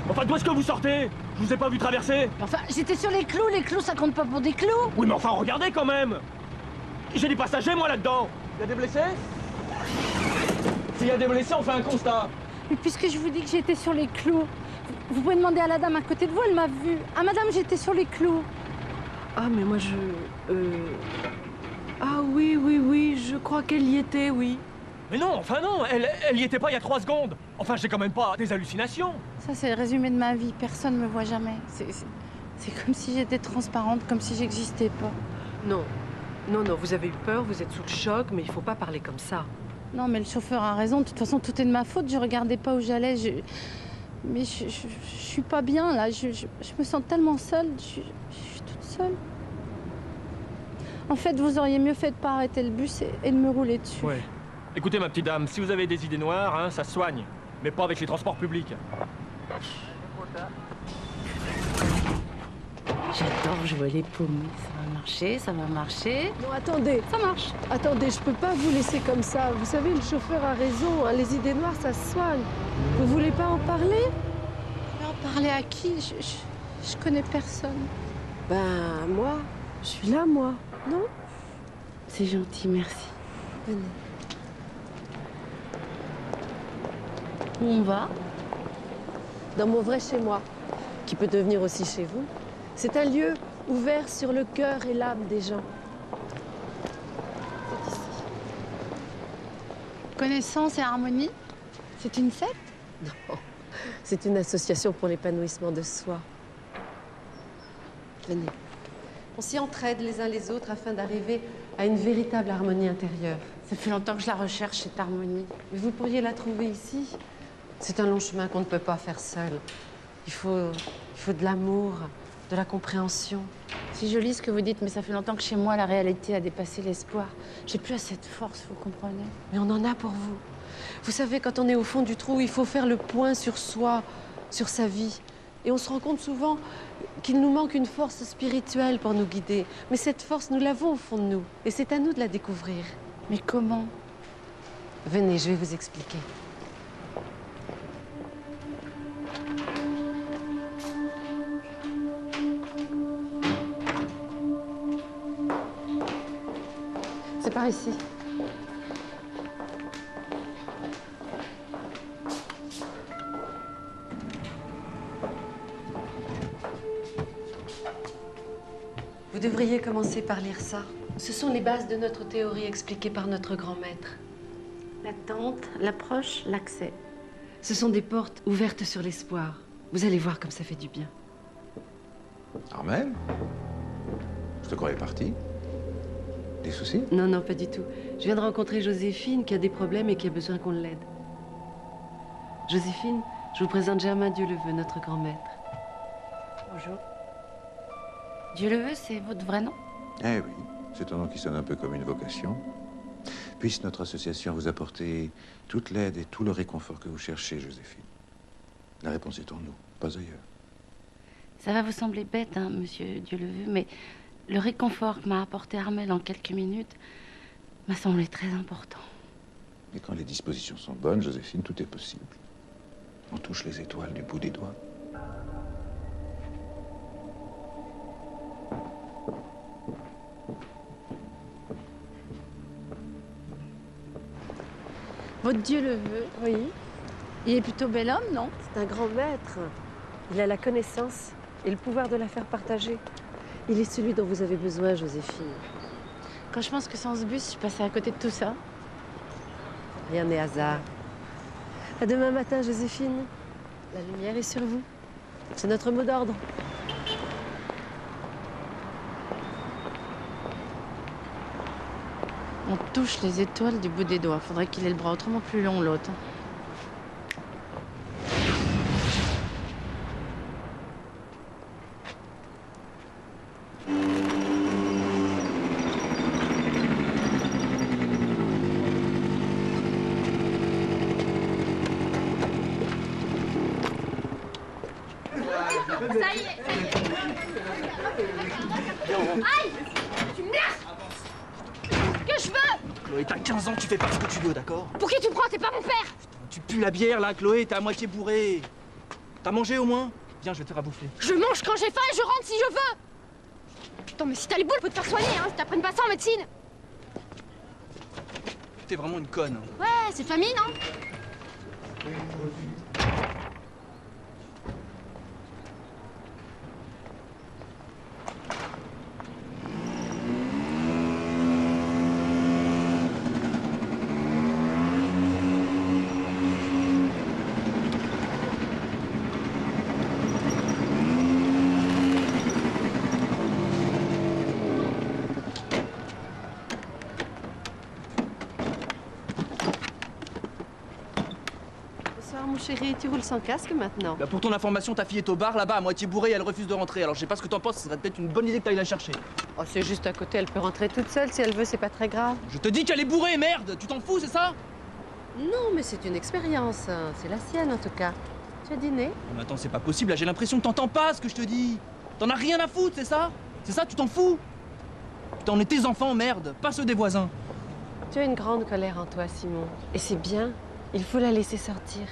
Enfin, d'où est-ce que vous sortez? Je vous ai pas vu traverser. Enfin, j'étais sur les clous ça compte pas pour des clous. Oui, mais enfin, regardez quand même. J'ai des passagers, moi, là-dedans. Y a des blessés? S'il y a des blessés, on fait un constat. Mais puisque je vous dis que j'étais sur les clous, vous pouvez demander à la dame à côté de vous, elle m'a vue. Ah madame, j'étais sur les clous. Ah, mais moi, Ah oui, je crois qu'elle y était, oui. Mais non, enfin non, elle y était pas il y a 3 secondes. Enfin, j'ai quand même pas des hallucinations. Ça, c'est le résumé de ma vie. Personne me voit jamais. C'est comme si j'étais transparente, comme si j'existais pas. Non, vous avez eu peur, vous êtes sous le choc, mais il faut pas parler comme ça. Non, mais le chauffeur a raison. De toute façon, tout est de ma faute. Je regardais pas où j'allais. Mais je suis pas bien, là. Je me sens tellement seule. Je suis toute seule. En fait, vous auriez mieux fait de pas arrêter le bus et de me rouler dessus. Ouais. Écoutez, ma petite dame, si vous avez des idées noires, hein, ça se soigne. Mais pas avec les transports publics. J'adore jouer les paumés. Ça va marcher. Non, attendez. Ça marche. Attendez, je peux pas vous laisser comme ça. Vous savez, le chauffeur a raison, hein, les idées noires, ça se soigne. Vous voulez pas en parler? Mais en parler à qui? Je connais personne. Ben, moi, je suis là, moi. Non? C'est gentil, merci. Venez. Où on va? Dans mon vrai chez moi, qui peut devenir aussi chez vous. C'est un lieu ouvert sur le cœur et l'âme des gens. C'est ici. Connaissance et harmonie? C'est une secte? Non, c'est une association pour l'épanouissement de soi. Venez. On s'y entraide les uns les autres afin d'arriver à une véritable harmonie intérieure. Ça fait longtemps que je la recherche, cette harmonie. Mais vous pourriez la trouver ici. C'est un long chemin qu'on ne peut pas faire seul. Il faut de l'amour, de la compréhension. C'est joli ce que vous dites, mais ça fait longtemps que chez moi, la réalité a dépassé l'espoir. J'ai plus assez de force, vous comprenez? Mais on en a pour vous. Vous savez, quand on est au fond du trou, il faut faire le point sur soi, sur sa vie. Et on se rend compte souvent qu'il nous manque une force spirituelle pour nous guider. Mais cette force, nous l'avons au fond de nous. Et c'est à nous de la découvrir. Mais comment? Venez, je vais vous expliquer. C'est par ici. Vous devriez commencer par lire ça. Ce sont les bases de notre théorie expliquée par notre grand maître. L'attente, l'approche, l'accès. Ce sont des portes ouvertes sur l'espoir. Vous allez voir comme ça fait du bien. Armel? Je te croyais parti. Des soucis? Non, pas du tout. Je viens de rencontrer Joséphine qui a des problèmes et qui a besoin qu'on l'aide. Joséphine, je vous présente Germain Dieuleveux, notre grand maître. Bonjour. Dieuleveux, c'est votre vrai nom? Eh oui, c'est un nom qui sonne un peu comme une vocation. Puisse notre association vous apporter toute l'aide et tout le réconfort que vous cherchez, Joséphine. La réponse est en nous, pas ailleurs. Ça va vous sembler bête, hein, monsieur Dieuleveux, mais le réconfort que m'a apporté Armel en quelques minutes m'a semblé très important. Et quand les dispositions sont bonnes, Joséphine, tout est possible. On touche les étoiles du bout des doigts. Votre Dieuleveux, Oui, il est plutôt bel homme, non? c'est un grand maître. Il a la connaissance et le pouvoir de la faire partager. Il est celui dont vous avez besoin, Joséphine. Quand je pense que sans ce bus, je passais à côté de tout ça. Rien n'est hasard. À demain matin, Joséphine. La lumière est sur vous. C'est notre mot d'ordre. On touche les étoiles du bout des doigts. Faudrait qu'il ait le bras autrement plus long, l'autre. Ça y est, ça y est. Aïe! Tu me laisses! Que je veux? Chloé, t'as 15 ans, tu fais pas ce que tu veux, d'accord? Pour qui tu prends? T'es pas mon père! Tu pues la bière, là, Chloé, t'es à moitié bourré. T'as mangé au moins? Viens, je vais te faire à bouffer. Je mange quand j'ai faim et je rentre si je veux. Putain, mais si t'as les boules, faut te faire soigner, hein, si t'apprennes pas ça en médecine. T'es vraiment une conne. Ouais, c'est famille, non? Bonsoir mon chéri, tu roules sans casque maintenant? Bah pour ton information, ta fille est au bar là-bas, à moitié bourrée, et elle refuse de rentrer. Alors je sais pas ce que t'en penses, ce serait peut-être une bonne idée que t'ailles la chercher. Oh, c'est juste à côté, elle peut rentrer toute seule si elle veut, c'est pas très grave. Je te dis qu'elle est bourrée, merde! Tu t'en fous, c'est ça? Non, mais c'est une expérience, hein. C'est la sienne en tout cas. Tu as dîné? Mais attends, c'est pas possible, là j'ai l'impression que t'entends pas ce que je te dis. T'en as rien à foutre, c'est ça? C'est ça, tu t'en fous? Putain, on est tes enfants, merde, pas ceux des voisins. Tu as une grande colère en toi, Simon. Et c'est bien, il faut la laisser sortir.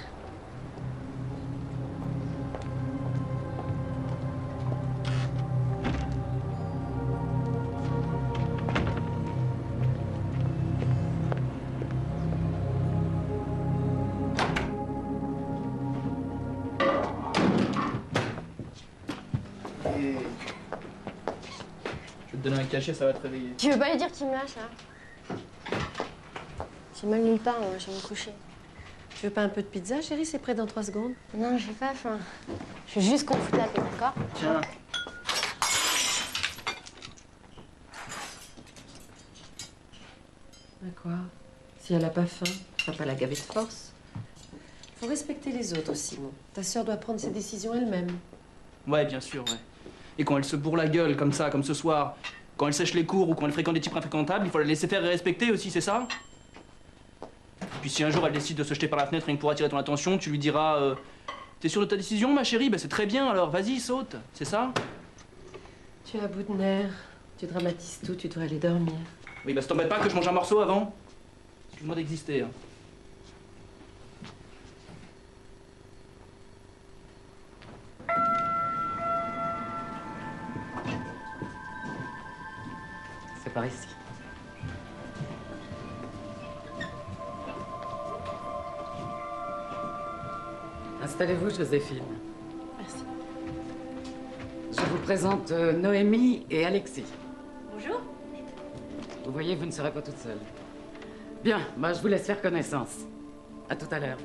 Je vais te donner un cachet, ça va te réveiller. Tu veux pas lui dire qu'il me lâche, là? J'ai mal nulle part, moi, je vais me coucher. Tu veux pas un peu de pizza, chérie? C'est prêt dans 3 secondes. Non, j'ai pas faim. Je suis juste confortable, d'accord? Tiens. À quoi? Si elle a pas faim, tu vas pas la gaver de force. Faut respecter les autres, Simon. Ta sœur doit prendre ses décisions elle-même. Ouais, bien sûr, ouais. Et quand elle se bourre la gueule comme ça, comme ce soir, quand elle sèche les cours ou quand elle fréquente des types infréquentables, il faut la laisser faire et respecter aussi, c'est ça? Puis si un jour elle décide de se jeter par la fenêtre rien que pour attirer ton attention, tu lui diras t'es sûre de ta décision, ma chérie? Bah c'est très bien, alors vas-y, saute, c'est ça? Tu es à bout de nerfs. Tu dramatises tout, tu dois aller dormir. Oui, bah ça t'embête pas que je mange un morceau avant? Excuse-moi d'exister, hein. C'est par ici. Installez-vous, Joséphine. Merci. Je vous présente Noémie et Alexis. Bonjour. Vous voyez, vous ne serez pas toute seule. Bien, bah, je vous laisse faire connaissance. À tout à l'heure.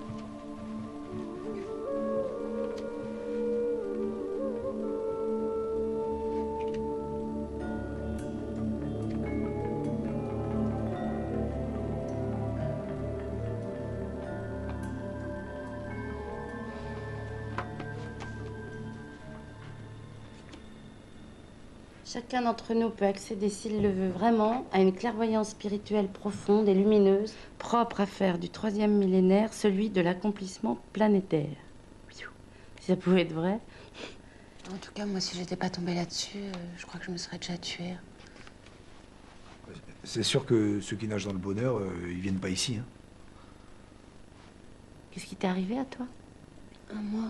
Chacun d'entre nous peut accéder, s'il le veut vraiment, à une clairvoyance spirituelle profonde et lumineuse, propre à faire du 3e millénaire celui de l'accomplissement planétaire. Si ça pouvait être vrai. En tout cas, moi, si j'étais pas tombée là-dessus, je crois que je me serais déjà tuée. C'est sûr que ceux qui nagent dans le bonheur, ils viennent pas ici. Hein. Qu'est-ce qui t'est arrivé à toi? Moi,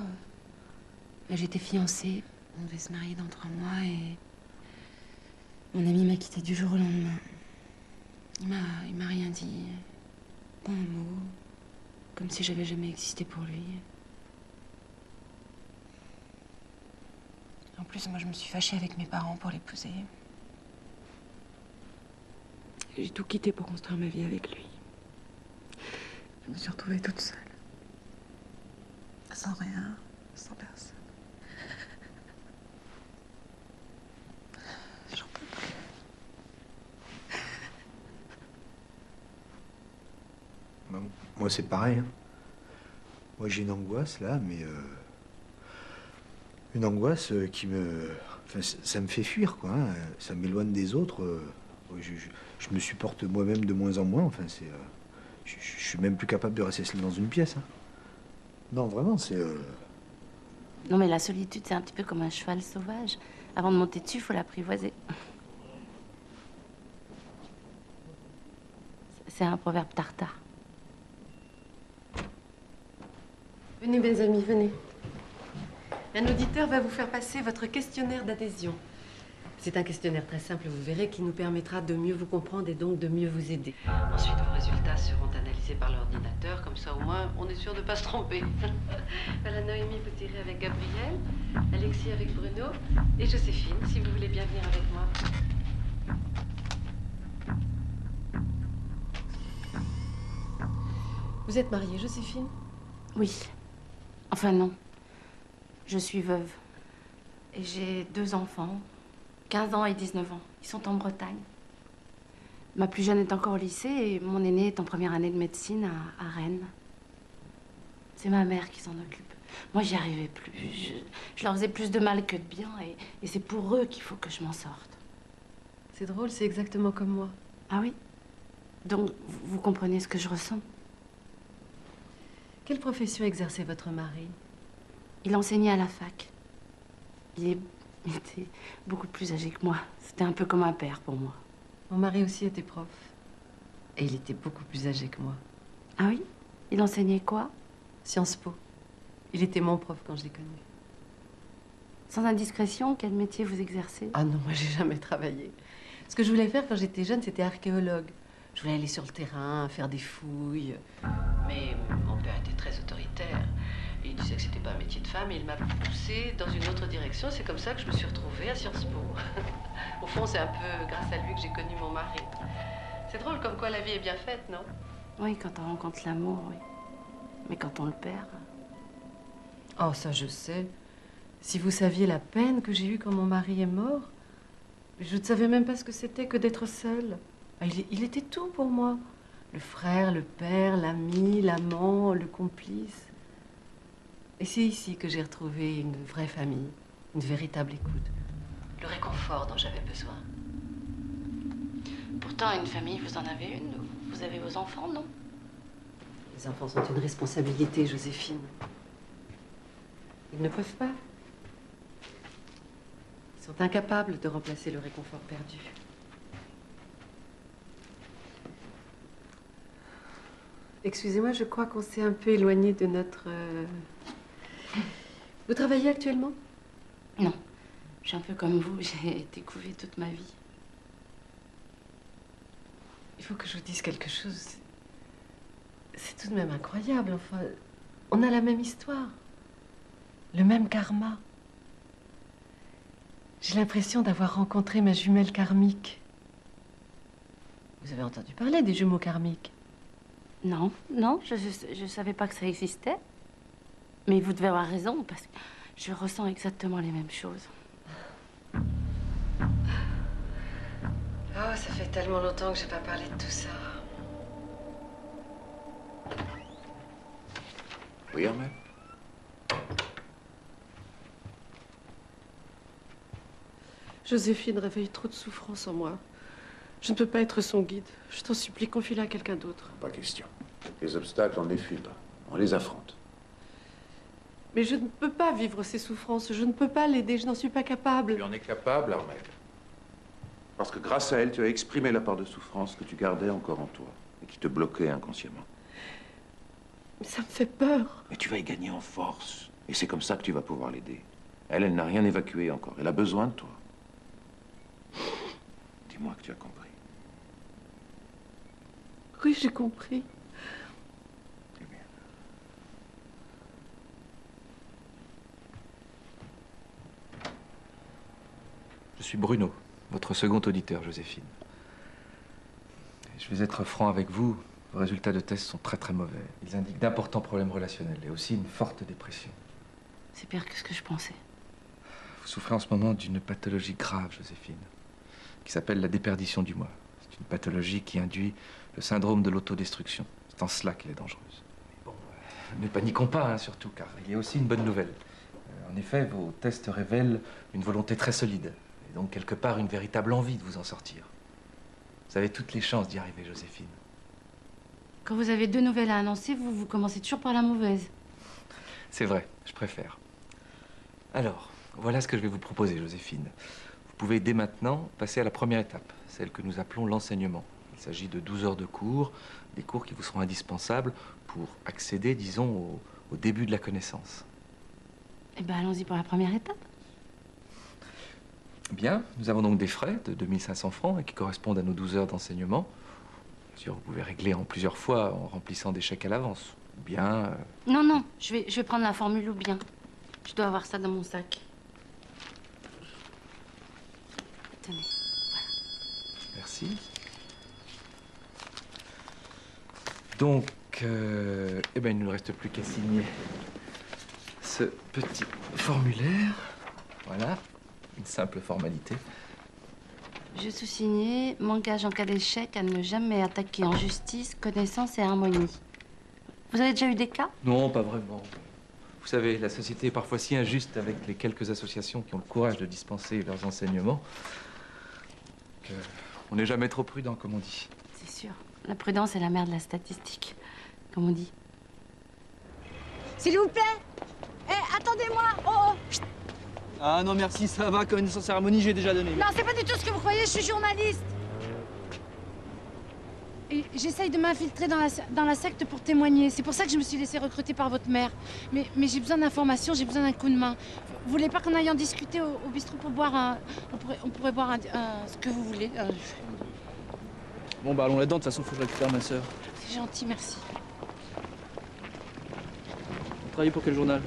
j'étais fiancée. On devait se marier dans 3 mois et... Mon ami m'a quitté du jour au lendemain. Il m'a rien dit. Pas un mot. Comme si j'avais jamais existé pour lui. En plus, moi, je me suis fâchée avec mes parents pour l'épouser. J'ai tout quitté pour construire ma vie avec lui. Je me suis retrouvée toute seule. Sans rien, sans personne. J'en peux plus. Moi, c'est pareil. Hein. Moi, j'ai une angoisse, là, mais... une angoisse qui me... Enfin, ça me fait fuir, quoi. Hein. Ça m'éloigne des autres. Je me supporte moi-même de moins en moins. Enfin, c'est... je suis même plus capable de rester seul dans une pièce. Hein. Non, vraiment, c'est... Non, mais la solitude, c'est un petit peu comme un cheval sauvage. Avant de monter dessus, il faut l'apprivoiser. C'est un proverbe tartare. Venez, mes amis, venez. Un auditeur va vous faire passer votre questionnaire d'adhésion. C'est un questionnaire très simple, vous verrez, qui nous permettra de mieux vous comprendre et donc de mieux vous aider. Ensuite, vos résultats seront analysés par l'ordinateur, comme ça au moins on est sûr de ne pas se tromper. Voilà, Noémie, vous tirez avec Gabriel, Alexis avec Bruno et Joséphine, si vous voulez bien venir avec moi. Vous êtes mariée, Joséphine? Oui. Enfin non. Je suis veuve. Et j'ai 2 enfants, 15 ans et 19 ans. Ils sont en Bretagne. Ma plus jeune est encore au lycée et mon aîné est en première année de médecine à Rennes. C'est ma mère qui s'en occupe. Moi, j'y arrivais plus. Je leur faisais plus de mal que de bien et c'est pour eux qu'il faut que je m'en sorte. C'est drôle, c'est exactement comme moi. Ah oui? Donc, vous comprenez ce que je ressens? Quelle profession exerçait votre mari? Il enseignait à la fac. Il était beaucoup plus âgé que moi. C'était un peu comme un père pour moi. Mon mari aussi était prof. Et il était beaucoup plus âgé que moi. Ah oui? Il enseignait quoi? Sciences Po. Il était mon prof quand je l'ai connu. Sans indiscrétion, quel métier vous exercez? Ah non, moi j'ai jamais travaillé. Ce que je voulais faire quand j'étais jeune, c'était archéologue. Je voulais aller sur le terrain, faire des fouilles. Mais mon père était très autoritaire. Il disait que c'était pas un métier de femme et il m'a poussée dans une autre direction. C'est comme ça que je me suis retrouvée à Sciences Po. Au fond, c'est un peu grâce à lui que j'ai connu mon mari. C'est drôle comme quoi la vie est bien faite, non? Oui, quand on rencontre l'amour, oui. Mais quand on le perd... Oh, ça je sais. Si vous saviez la peine que j'ai eue quand mon mari est mort, je ne savais même pas ce que c'était que d'être seule. Il était tout pour moi. Le frère, le père, l'ami, l'amant, le complice. Et c'est ici que j'ai retrouvé une vraie famille, une véritable écoute. Le réconfort dont j'avais besoin. Pourtant, une famille, vous en avez une. Vous avez vos enfants, non? Les enfants sont une responsabilité, Joséphine. Ils ne peuvent pas. Ils sont incapables de remplacer le réconfort perdu. Excusez-moi, je crois qu'on s'est un peu éloigné de notre... Vous travaillez actuellement? Non. Je suis un peu comme vous. J'ai été couvée toute ma vie. Il faut que je vous dise quelque chose. C'est tout de même incroyable. Enfin, on a la même histoire. Le même karma. J'ai l'impression d'avoir rencontré ma jumelle karmique. Vous avez entendu parler des jumeaux karmiques? Non, non, je savais pas que ça existait. Mais vous devez avoir raison, parce que je ressens exactement les mêmes choses. Oh, ça fait tellement longtemps que j'ai pas parlé de tout ça. Oui, Armel? Joséphine réveille trop de souffrance en moi. Je ne peux pas être son guide. Je t'en supplie, confie-la à quelqu'un d'autre. Pas question. Les obstacles, on ne les fuit pas. On les affronte. Mais je ne peux pas vivre ces souffrances. Je ne peux pas l'aider. Je n'en suis pas capable. Tu en es capable, Armel. Parce que grâce à elle, tu as exprimé la part de souffrance que tu gardais encore en toi et qui te bloquait inconsciemment. Mais ça me fait peur. Mais tu vas y gagner en force. Et c'est comme ça que tu vas pouvoir l'aider. Elle, elle n'a rien évacué encore. Elle a besoin de toi. Dis-moi que tu as compris. Oui, j'ai compris. C'est bien. Je suis Bruno, votre second auditeur, Joséphine. Je vais être franc avec vous, vos résultats de test sont très très mauvais. Ils indiquent d'importants problèmes relationnels et aussi une forte dépression. C'est pire que ce que je pensais. Vous souffrez en ce moment d'une pathologie grave, Joséphine, qui s'appelle la déperdition du moi. C'est une pathologie qui induit le syndrome de l'autodestruction. C'est en cela qu'elle est dangereuse. Mais bon, ne paniquons pas, hein, surtout, car il y a aussi une bonne nouvelle. En effet, vos tests révèlent une volonté très solide, et donc quelque part une véritable envie de vous en sortir. Vous avez toutes les chances d'y arriver, Joséphine. Quand vous avez 2 nouvelles à annoncer, vous commencez toujours par la mauvaise. C'est vrai, je préfère. Alors, voilà ce que je vais vous proposer, Joséphine. Vous pouvez dès maintenant passer à la première étape, celle que nous appelons l'enseignement. Il s'agit de 12 heures de cours, des cours qui vous seront indispensables pour accéder, disons, au début de la connaissance. Eh ben, allons-y pour la première étape. Bien, nous avons donc des frais de 2500 francs et qui correspondent à nos 12 heures d'enseignement. Bien sûr, vous pouvez régler en plusieurs fois en remplissant des chèques à l'avance. Ou bien... Non, non, je vais prendre la formule ou bien. Je dois avoir ça dans mon sac. Tenez, voilà. Merci. Donc, eh ben, il ne nous reste plus qu'à signer ce petit formulaire. Voilà, une simple formalité. Je sous-signais, m'engage en cas d'échec à ne jamais attaquer en justice, connaissance et harmonie. Vous avez déjà eu des cas? Non, pas vraiment. Vous savez, la société est parfois si injuste avec les quelques associations qui ont le courage de dispenser leurs enseignements qu'on n'est jamais trop prudent, comme on dit. C'est sûr. La prudence est la mère de la statistique, comme on dit. S'il vous plaît. Eh, attendez-moi. Oh, oh. Chut. Ah non, merci, ça va, connaissance cérémonie, j'ai déjà donné. Non, c'est pas du tout ce que vous croyez, je suis journaliste. Et j'essaye de m'infiltrer dans la secte pour témoigner. C'est pour ça que je me suis laissée recruter par votre mère. Mais j'ai besoin d'informations, j'ai besoin d'un coup de main. Vous voulez pas qu'on aille en discuter au bistrot pour boire un... On pourrait boire ce que vous voulez. Bon, bah allons là-dedans, de toute façon, faut que je récupère ma sœur. C'est gentil, merci. Vous travaillez pour quel journal?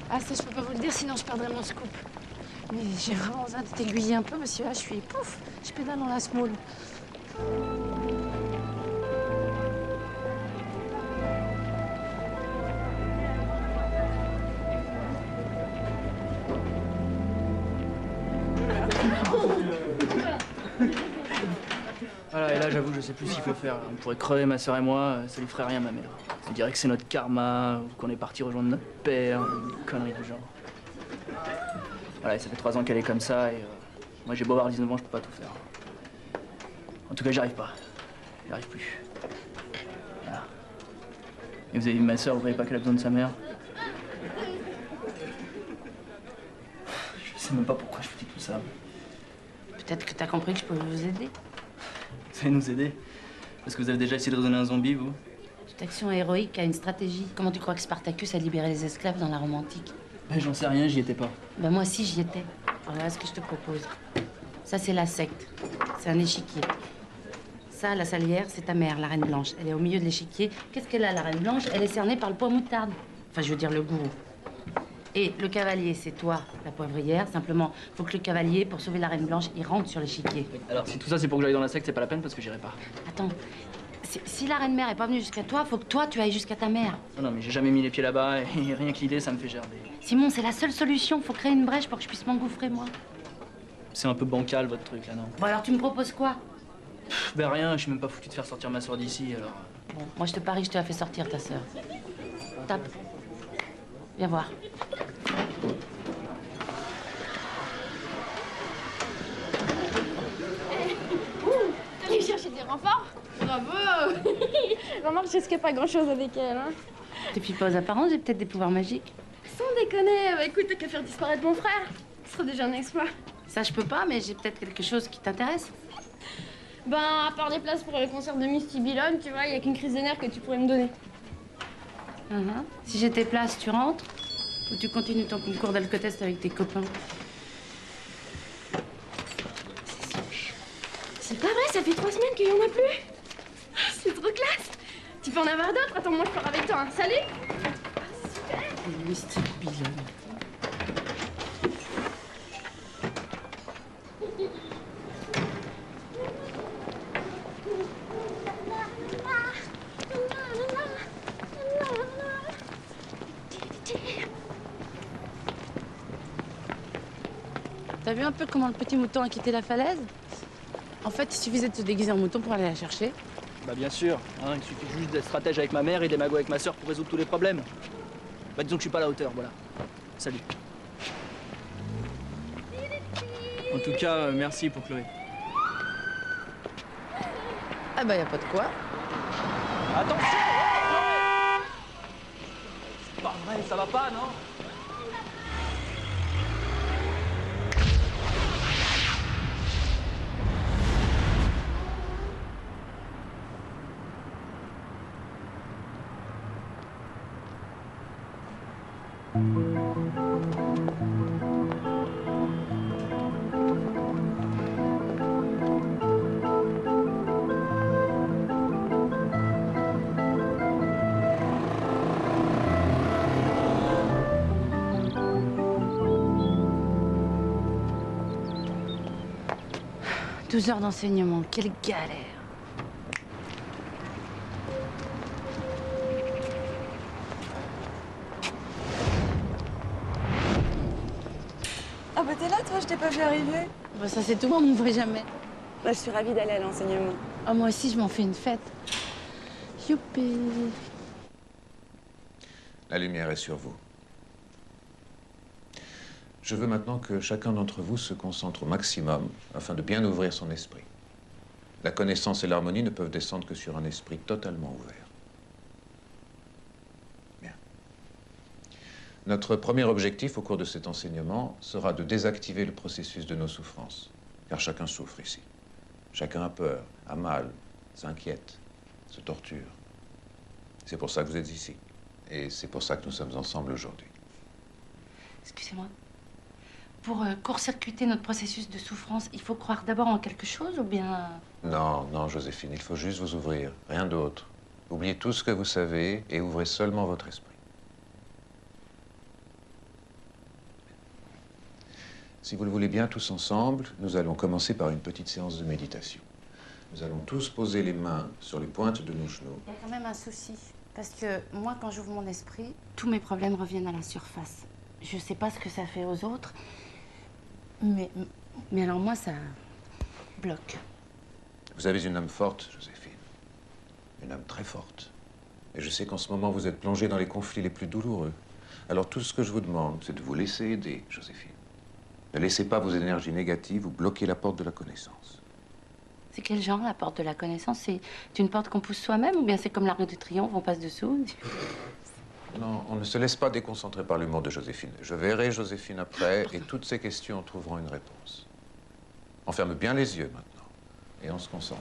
Ah, ça, je peux pas vous le dire, sinon je perdrais mon scoop. Mais j'ai vraiment besoin d'être aiguillée un peu, parce que là, je suis... Pouf, je pédale dans la semoule. Voilà, et là, j'avoue, je sais plus ce qu'il faut faire. On pourrait crever ma sœur et moi, ça lui ferait rien, ma mère. On dirait que c'est notre karma, ou qu'on est parti rejoindre notre père, une connerie du genre. Voilà, et ça fait 3 ans qu'elle est comme ça, et moi, j'ai beau avoir 19 ans, je peux pas tout faire. En tout cas, j'y arrive pas. J'y arrive plus. Voilà. Et vous avez vu ma sœur, vous voyez pas qu'elle a besoin de sa mère? Je sais même pas pourquoi je vous dis tout ça. Peut-être que t'as compris que je pouvais vous aider. Vous allez nous aider? Parce que vous avez déjà essayé de raisonner un zombie, vous? Toute action héroïque a une stratégie. Comment tu crois que Spartacus a libéré les esclaves dans la Rome antique? Ben, j'en sais rien, j'y étais pas. Ben moi aussi, j'y étais. Alors voilà ce que je te propose. Ça, c'est la secte. C'est un échiquier. Ça, la salière, c'est ta mère, la Reine Blanche. Elle est au milieu de l'échiquier. Qu'est-ce qu'elle a, la Reine Blanche? Elle est cernée par le poids moutarde. Enfin, je veux dire le gourou. Et le cavalier, c'est toi, la poivrière. Simplement, faut que le cavalier, pour sauver la Reine Blanche, il rentre sur l'échiquier. Alors, si tout ça, c'est pour que j'aille dans la secte, c'est pas la peine parce que j'irai pas. Attends, si la Reine-Mère est pas venue jusqu'à toi, faut que toi, tu ailles jusqu'à ta mère. Non, mais j'ai jamais mis les pieds là-bas et rien que l'idée, ça me fait gerber. Simon, c'est la seule solution. Faut créer une brèche pour que je puisse m'engouffrer, moi. C'est un peu bancal, votre truc, là, non? Bon, alors tu me proposes quoi? Ben rien, je suis même pas foutu de faire sortir ma soeur d'ici, alors... Bon, moi, je te parie que je te la fais sortir, ta sœur. Tape. Viens voir. T'allais chercher des renforts? Bravo. Remarque, je risque pas grand-chose avec elle, hein. Te fie pas aux apparences, j'ai peut-être des pouvoirs magiques. Sans déconner, bah écoute, t'as qu'à faire disparaître mon frère. Ce serait déjà un exploit. Ça, je peux pas, mais j'ai peut-être quelque chose qui t'intéresse. Ben, à part des places pour le concert de Misty Billon, tu vois, y a qu'une crise de nerfs que tu pourrais me donner. Si j'ai tes places, tu rentres? Ou tu continues ton concours d'alcotest avec tes copains? C'est pas vrai, ça fait 3 semaines qu'il y en a plus. C'est trop classe. Tu peux en avoir d'autres? Attends, moi je pars avec toi. Hein. Salut. Misty Billon. T'as vu un peu comment le petit mouton a quitté la falaise? En fait, il suffisait de se déguiser en mouton pour aller la chercher. Bah bien sûr, hein, il suffit juste d'être stratège avec ma mère et démago avec ma sœur pour résoudre tous les problèmes. Bah disons que je suis pas à la hauteur, voilà. Salut. En tout cas, merci pour Chloé. Ah bah y a pas de quoi. Attention! C'est pas vrai, ça va pas, non? 12 heures d'enseignement, quelle galère. Ah bah t'es là toi, je t'ai pas vu arriver. Bah, ça c'est tout, on ne me voit jamais. Bah, je suis ravie d'aller à l'enseignement. Ah, moi aussi, je m'en fais une fête. Youpi. La lumière est sur vous. Je veux maintenant que chacun d'entre vous se concentre au maximum afin de bien ouvrir son esprit. La connaissance et l'harmonie ne peuvent descendre que sur un esprit totalement ouvert. Bien. Notre premier objectif au cours de cet enseignement sera de désactiver le processus de nos souffrances. Car chacun souffre ici. Chacun a peur, a mal, s'inquiète, se torture. C'est pour ça que vous êtes ici. Et c'est pour ça que nous sommes ensemble aujourd'hui. Excusez-moi. Pour court-circuiter notre processus de souffrance, il faut croire d'abord en quelque chose ou bien... Non, non, Joséphine, il faut juste vous ouvrir, rien d'autre. Oubliez tout ce que vous savez et ouvrez seulement votre esprit. Si vous le voulez bien, tous ensemble, nous allons commencer par une petite séance de méditation. Nous allons tous poser les mains sur les pointes de nos genoux. Il y a quand même un souci. Parce que moi, quand j'ouvre mon esprit, tous mes problèmes reviennent à la surface. Je sais pas ce que ça fait aux autres, mais alors moi, ça bloque. Vous avez une âme forte, Joséphine. Une âme très forte. Et je sais qu'en ce moment, vous êtes plongée dans les conflits les plus douloureux. Alors tout ce que je vous demande, c'est de vous laisser aider, Joséphine. Ne laissez pas vos énergies négatives vous bloquer la porte de la connaissance. C'est quel genre, la porte de la connaissance? C'est une porte qu'on pousse soi-même ou bien c'est comme l'Arc de Triomphe, on passe dessous? Non, on ne se laisse pas déconcentrer par l'humour de Joséphine. Je verrai Joséphine après et toutes ces questions trouveront une réponse. On ferme bien les yeux maintenant et on se concentre.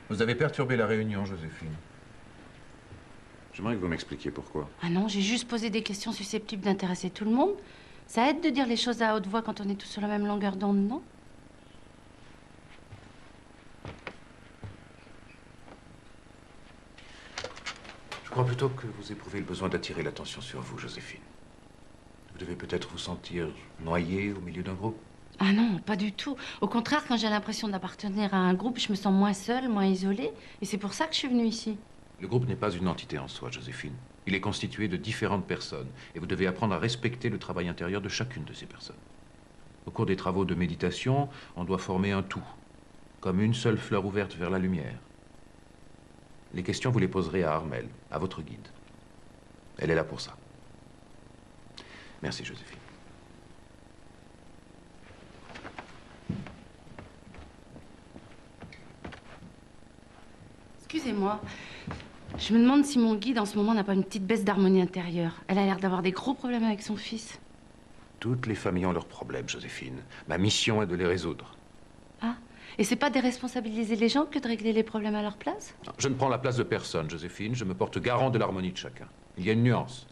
Vous avez perturbé la réunion, Joséphine. J'aimerais que vous m'expliquiez pourquoi. Ah non, j'ai juste posé des questions susceptibles d'intéresser tout le monde. Ça aide de dire les choses à haute voix quand on est tous sur la même longueur d'onde, non? Je crois plutôt que vous éprouvez le besoin d'attirer l'attention sur vous, Joséphine. Vous devez peut-être vous sentir noyée au milieu d'un groupe. Ah non, pas du tout. Au contraire, quand j'ai l'impression d'appartenir à un groupe, je me sens moins seule, moins isolée. Et c'est pour ça que je suis venue ici. Le groupe n'est pas une entité en soi, Joséphine. Il est constitué de différentes personnes. Et vous devez apprendre à respecter le travail intérieur de chacune de ces personnes. Au cours des travaux de méditation, on doit former un tout, comme une seule fleur ouverte vers la lumière. Les questions, vous les poserez à Armelle, à votre guide. Elle est là pour ça. Merci, Joséphine. Excusez-moi. Je me demande si mon guide, en ce moment, n'a pas une petite baisse d'harmonie intérieure. Elle a l'air d'avoir des gros problèmes avec son fils. Toutes les familles ont leurs problèmes, Joséphine. Ma mission est de les résoudre. Ah, et c'est pas déresponsabiliser les gens que de régler les problèmes à leur place? Non, je ne prends la place de personne, Joséphine. Je me porte garant de l'harmonie de chacun. Il y a une nuance.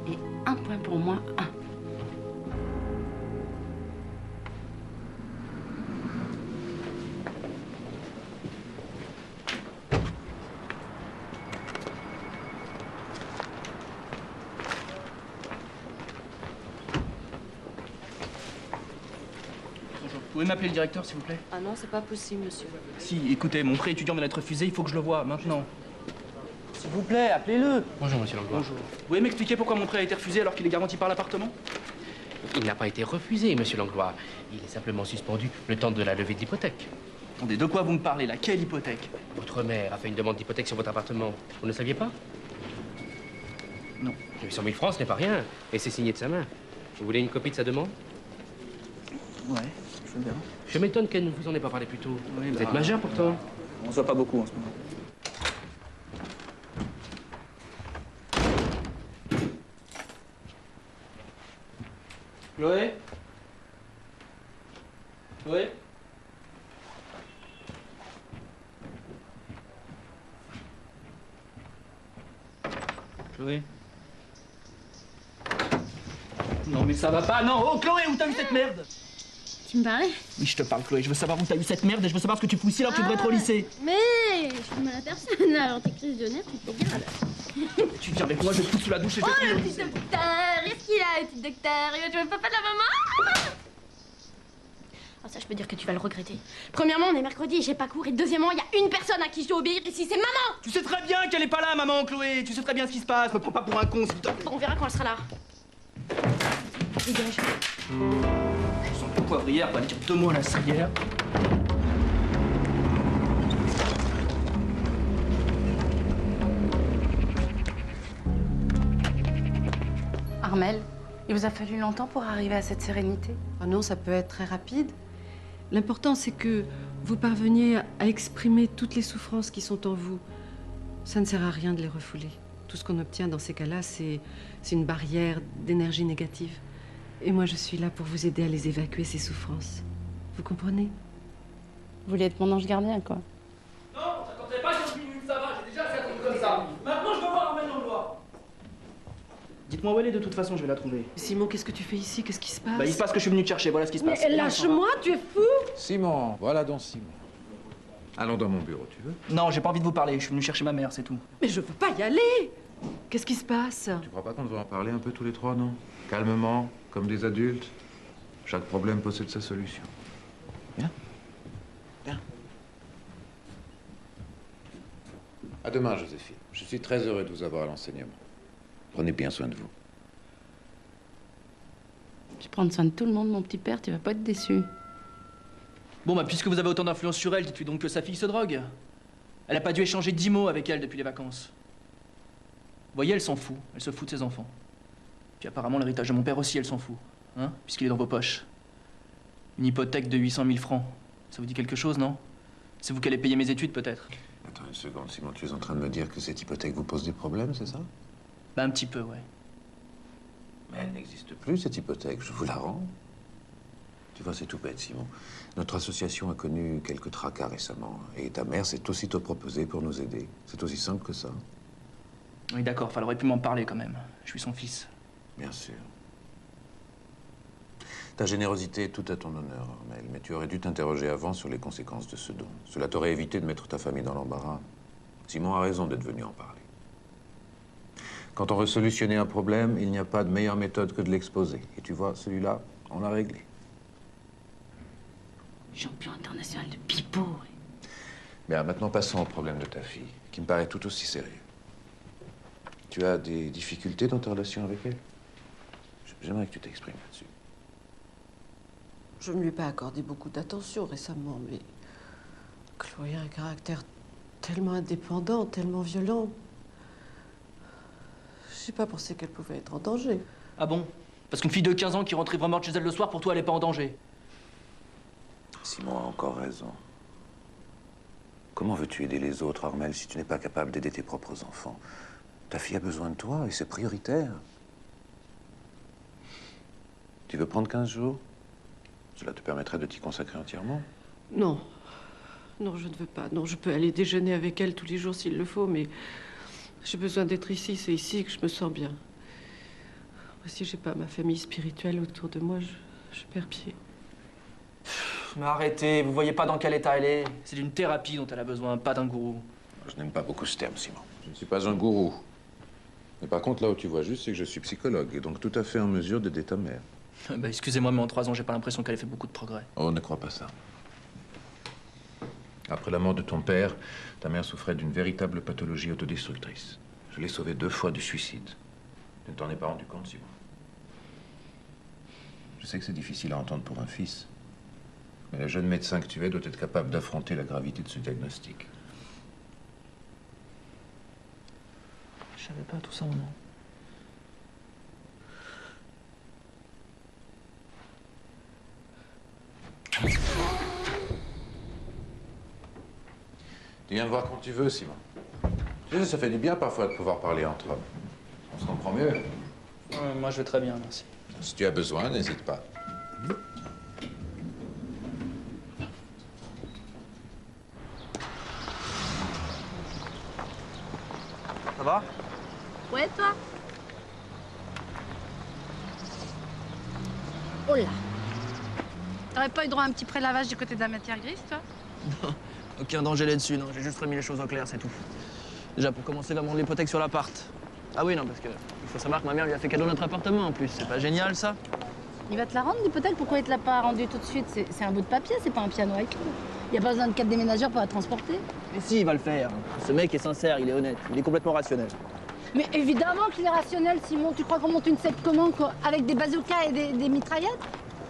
Et un point pour moi, un. Vous pouvez m'appeler le directeur, s'il vous plaît? Ah non, c'est pas possible, monsieur. Si, écoutez, mon prêt étudiant vient d'être refusé, il faut que je le voie, maintenant. S'il vous plaît, appelez-le. Bonjour, monsieur Langlois. Bonjour. Vous pouvez m'expliquer pourquoi mon prêt a été refusé alors qu'il est garanti par l'appartement? Il n'a pas été refusé, monsieur Langlois. Il est simplement suspendu le temps de la levée de l'hypothèque. Attendez, de quoi vous me parlez, là? Quelle hypothèque? Votre mère a fait une demande d'hypothèque sur votre appartement. Vous ne saviez pas? Non. 800 000 francs, ce n'est pas rien. Et c'est signé de sa main. Vous voulez une copie de sa demande? Ouais, je veux bien. Je m'étonne qu'elle ne vous en ait pas parlé plus tôt. Oui, Vous êtes majeur pourtant. On se voit pas beaucoup en ce moment. Chloé? Chloé? Chloé? Non mais ça va pas, non. Oh Chloé, où t'as eu cette merde? Tu me parlais? Oui, je te parle Chloé, je veux savoir où t'as eu cette merde et je veux savoir ce que tu fous ici alors que tu devrais être au lycée. Mais je suis mal à personne, alors tes crises de nerfs, tu te dégrades. Tu viens avec moi, je vais te foutre sous la douche et je vais Oh te le mettre au petit lycée. docteur, qu'est-ce qu'il a le petit docteur? Il va tuer le papa de la maman? Ah ça je peux dire que tu vas le regretter. Premièrement on est mercredi et j'ai pas cours et deuxièmement il y a une personne à qui je dois obéir ici, c'est maman. Tu sais très bien qu'elle est pas là, maman Chloé. Tu sais très bien ce qui se passe. Me prends pas pour un con, s'il te plaît. Bon, on verra quand elle sera là. Dégage. Je sens que la poivrière va aller dire 2 mots à la serrière. Armel, il vous a fallu longtemps pour arriver à cette sérénité? Ah non, ça peut être très rapide. L'important, c'est que vous parveniez à exprimer toutes les souffrances qui sont en vous. Ça ne sert à rien de les refouler. Tout ce qu'on obtient dans ces cas-là, c'est une barrière d'énergie négative. Et moi, je suis là pour vous aider à les évacuer, ces souffrances. Vous comprenez? Vous voulez être mon ange gardien, quoi. Non, ça compterait pas 15 minutes, ça va. J'ai déjà assez attendu comme ça. Maintenant, je veux voir Armel dans le noir. Dites-moi où elle est, de toute façon, je vais la trouver. Simon, qu'est-ce que tu fais ici? Qu'est-ce qui se passe? Bah, il se passe que je suis venu te chercher, voilà ce qui se passe. Mais lâche-moi, tu es fou! Simon, voilà donc Simon. Allons dans mon bureau, tu veux? Non, j'ai pas envie de vous parler. Je suis venu chercher ma mère, c'est tout. Mais je veux pas y aller! Qu'est-ce qui se passe? Tu crois pas qu'on devrait en parler un peu tous les trois, non? Calmement, comme des adultes. Chaque problème possède sa solution. Viens. Viens. À demain, Joséphine. Je suis très heureux de vous avoir à l'enseignement. Prenez bien soin de vous. Je vais prendre soin de tout le monde, mon petit père, tu vas pas être déçu. Bon, bah, puisque vous avez autant d'influence sur elle, dites-lui donc que sa fille se drogue. Elle a pas dû échanger 10 mots avec elle depuis les vacances. Vous voyez, elle s'en fout. Elle se fout de ses enfants. Puis apparemment, l'héritage de mon père aussi, elle s'en fout. Hein? Puisqu'il est dans vos poches. Une hypothèque de 800 000 francs. Ça vous dit quelque chose, non? C'est vous qui allez payer mes études, peut-être? Attends une seconde, Simon. Tu es en train de me dire que cette hypothèque vous pose des problèmes, c'est ça? Bah, un petit peu, ouais. Mais elle n'existe plus, cette hypothèque. Je vous la rends. Tu vois, c'est tout bête, Simon. Notre association a connu quelques tracas récemment. Et ta mère s'est aussitôt proposée pour nous aider. C'est aussi simple que ça. Oui, d'accord, elle aurait pu m'en parler quand même. Je suis son fils. Bien sûr. Ta générosité est tout à ton honneur, Armel, mais tu aurais dû t'interroger avant sur les conséquences de ce don. Cela t'aurait évité de mettre ta famille dans l'embarras. Simon a raison d'être venu en parler. Quand on veut solutionner un problème, il n'y a pas de meilleure méthode que de l'exposer. Et tu vois, celui-là, on l'a réglé. Champion international de pipeau. Bien, maintenant passons au problème de ta fille, qui me paraît tout aussi sérieux. Tu as des difficultés dans ta relation avec elle? J'aimerais que tu t'exprimes là-dessus. Je ne lui ai pas accordé beaucoup d'attention récemment, mais Chloé a un caractère tellement indépendant, tellement violent. Je n'ai pas pensé qu'elle pouvait être en danger. Ah bon? Parce qu'une fille de 15 ans qui rentre ivre morte chez elle le soir, pour toi, elle est pas en danger. Simon a encore raison. Comment veux-tu aider les autres, Armel, si tu n'es pas capable d'aider tes propres enfants? Ta fille a besoin de toi et c'est prioritaire. Tu veux prendre 15 jours? Cela te permettrait de t'y consacrer entièrement? Non. Non, je ne veux pas. Non, je peux aller déjeuner avec elle tous les jours s'il le faut, mais j'ai besoin d'être ici. C'est ici que je me sens bien. Moi, si j'ai pas ma famille spirituelle autour de moi, je perds pied. Mais arrêtez, vous voyez pas dans quel état elle est. C'est d'une thérapie dont elle a besoin, pas d'un gourou. Je n'aime pas beaucoup ce terme, Simon. Je ne suis pas un gourou. Mais par contre, là où tu vois juste, c'est que je suis psychologue et donc tout à fait en mesure d'aider ta mère. Bah, excusez-moi, mais en 3 ans, j'ai pas l'impression qu'elle ait fait beaucoup de progrès. Oh, ne crois pas ça. Après la mort de ton père, ta mère souffrait d'une véritable pathologie autodestructrice. Je l'ai sauvée 2 fois du suicide. Tu ne t'en es pas rendu compte, Simon? Je sais que c'est difficile à entendre pour un fils. Mais le jeune médecin que tu es doit être capable d'affronter la gravité de ce diagnostic. Je savais pas tout ça, non. Tu viens me voir quand tu veux, Simon. Tu sais, ça fait du bien parfois de pouvoir parler entre hommes. On se comprend mieux. Moi, je vais très bien, merci. Si tu as besoin, n'hésite pas. Ça va? Ouais, toi? Oh là. T'aurais pas eu droit à un petit prélavage du côté de la matière grise, toi? Non, aucun danger là-dessus, non. J'ai juste remis les choses au clair, c'est tout. Déjà, pour commencer, va me rendre l'hypothèque sur l'appart. Ah oui, non, parce que il faut savoir que ma mère lui a fait cadeau notre appartement en plus. C'est pas génial, ça? Il va te la rendre, l'hypothèque? Pourquoi il te l'a pas rendue tout de suite? C'est un bout de papier, c'est pas un piano à écrire. Il n'y a pas besoin de 4 déménageurs pour la transporter. Mais si, il va le faire. Ce mec est sincère, il est honnête, il est complètement rationnel. Mais évidemment qu'il est rationnel, Simon. Tu crois qu'on monte une secte comment, quoi? Avec des bazookas et des mitraillettes?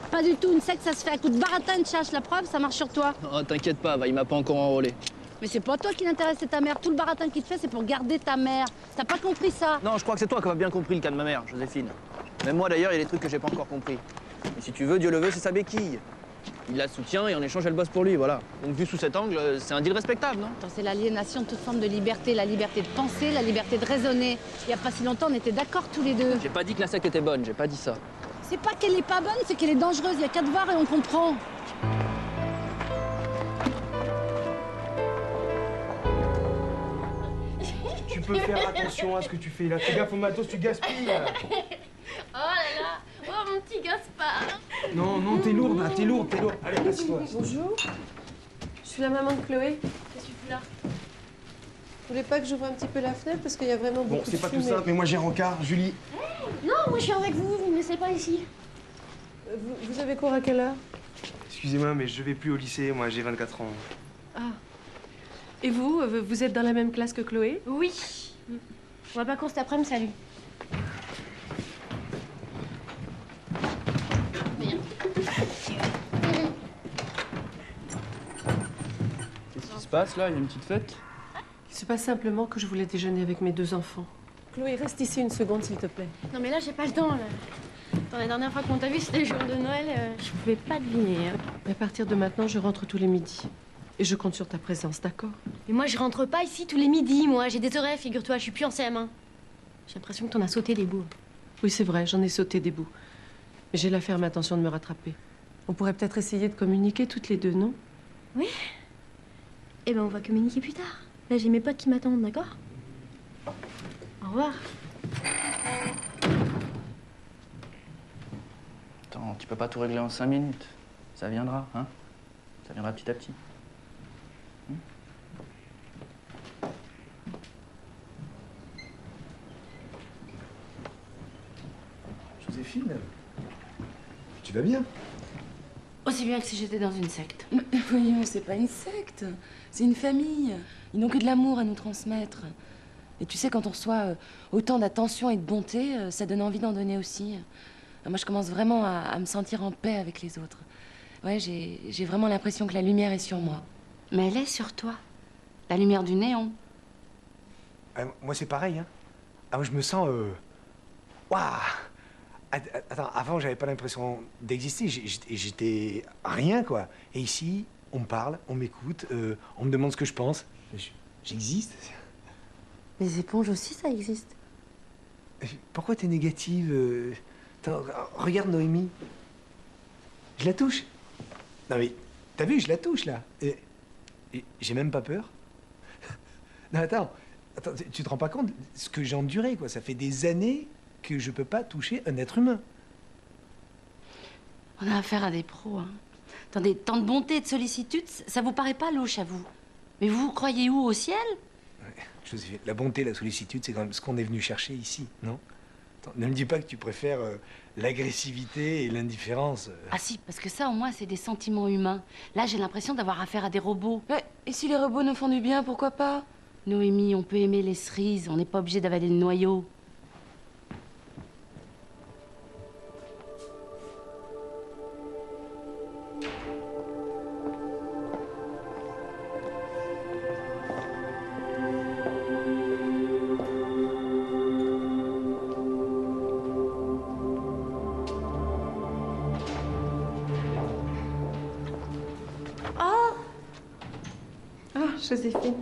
Pas du tout. Une secte, ça se fait à coup de baratin, de chasse. La preuve, ça marche sur toi. Oh, t'inquiète pas, il m'a pas encore enrôlé. Mais c'est pas toi qui l'intéresse, c'est ta mère. Tout le baratin qu'il te fait, c'est pour garder ta mère. T'as pas compris ça? Non, je crois que c'est toi qui as bien compris le cas de ma mère, Joséphine. Même moi, d'ailleurs, il y a des trucs que j'ai pas encore compris. Mais si tu veux, Dieu le veut, c'est sa béquille. Il la soutient et en échange, elle bosse pour lui, voilà. Donc, vu sous cet angle, c'est un deal respectable, non? Attends, c'est l'aliénation de toute forme de liberté. La liberté de penser, la liberté de raisonner. Il y a pas si longtemps, on était d'accord tous les deux. J'ai pas dit que la secte était bonne, j'ai pas dit ça. C'est pas qu'elle est pas bonne, c'est qu'elle est dangereuse. Il y a qu'à te voir et on comprend. Tu peux faire attention à ce que tu fais là. Fais gaffe au matos, tu gaspilles. Là. Oh là là. Oh, mon petit Gaspard. Non, non, t'es lourde là, t'es lourde. Allez, laisse-toi. Bonjour. Je suis la maman de Chloé. Qu'est-ce que tu fous là? Vous voulez pas que j'ouvre un petit peu la fenêtre parce qu'il y a vraiment Bon, beaucoup de c'est pas tout fumée. ça, mais moi j'ai rencard, Julie. Non, moi je suis avec vous, vous me laissez pas ici. Vous avez cours à quelle heure? Excusez-moi, mais je vais plus au lycée, moi j'ai 24 ans. Ah. Et vous, vous êtes dans la même classe que Chloé? Oui. On va pas cours cet après-midi, salut. Qu'est-ce qui se passe là? Il y a une petite fête? Il se passe simplement que je voulais déjeuner avec mes 2 enfants. Chloé, reste ici une seconde, s'il te plaît. Non mais là j'ai pas le temps là. Dans la dernière fois qu'on t'a vu, c'était le jour de Noël, je pouvais pas deviner. Hein. À partir de maintenant, je rentre tous les midis. Et je compte sur ta présence, d'accord? Mais moi je rentre pas ici tous les midis, moi. J'ai des horaires, figure-toi, je suis plus en CM1. J'ai l'impression que t'en as sauté des bouts. Oui, c'est vrai, j'en ai sauté des bouts. Mais j'ai la ferme intention de me rattraper. On pourrait peut-être essayer de communiquer toutes les deux, non? Oui. Eh ben on va communiquer plus tard. Là j'ai mes potes qui m'attendent, d'accord? Au revoir. Attends, tu peux pas tout régler en 5 minutes. Ça viendra, hein? Ça viendra petit à petit. Joséphine, tu vas bien? Aussi bien que si j'étais dans une secte. Mais voyons, c'est pas une secte, c'est une famille. Ils n'ont que de l'amour à nous transmettre. Et tu sais, quand on reçoit autant d'attention et de bonté, ça donne envie d'en donner aussi. Moi, je commence vraiment à me sentir en paix avec les autres. Ouais, j'ai vraiment l'impression que la lumière est sur moi. Mais elle est sur toi. La lumière du néon. Moi, c'est pareil, hein. Ah, moi, je me sens... Waouh! Attends, avant, j'avais pas l'impression d'exister. J'étais rien, quoi. Et ici, on me parle, on m'écoute, on me demande ce que je pense. J'existe. Les éponges aussi, ça existe. Pourquoi t'es négative? Attends, regarde Noémie. Je la touche. Non mais, t'as vu, je la touche, là. Et j'ai même pas peur. Non, attends, tu te rends pas compte ce que j'ai enduré, quoi. Ça fait des années que je peux pas toucher un être humain. On a affaire à des pros, hein. Attendez, tant de bonté et de sollicitude, ça vous paraît pas louche à vous? Mais vous croyez où, au ciel? Joséphine, la bonté, la sollicitude, c'est quand même ce qu'on est venu chercher ici, non? Attends, ne me dis pas que tu préfères l'agressivité et l'indifférence. Ah si, parce que ça, au moins, c'est des sentiments humains. Là, j'ai l'impression d'avoir affaire à des robots. Ouais, et si les robots nous font du bien, pourquoi pas? Noémie, on peut aimer les cerises, on n'est pas obligé d'avaler le noyau. Joséphine.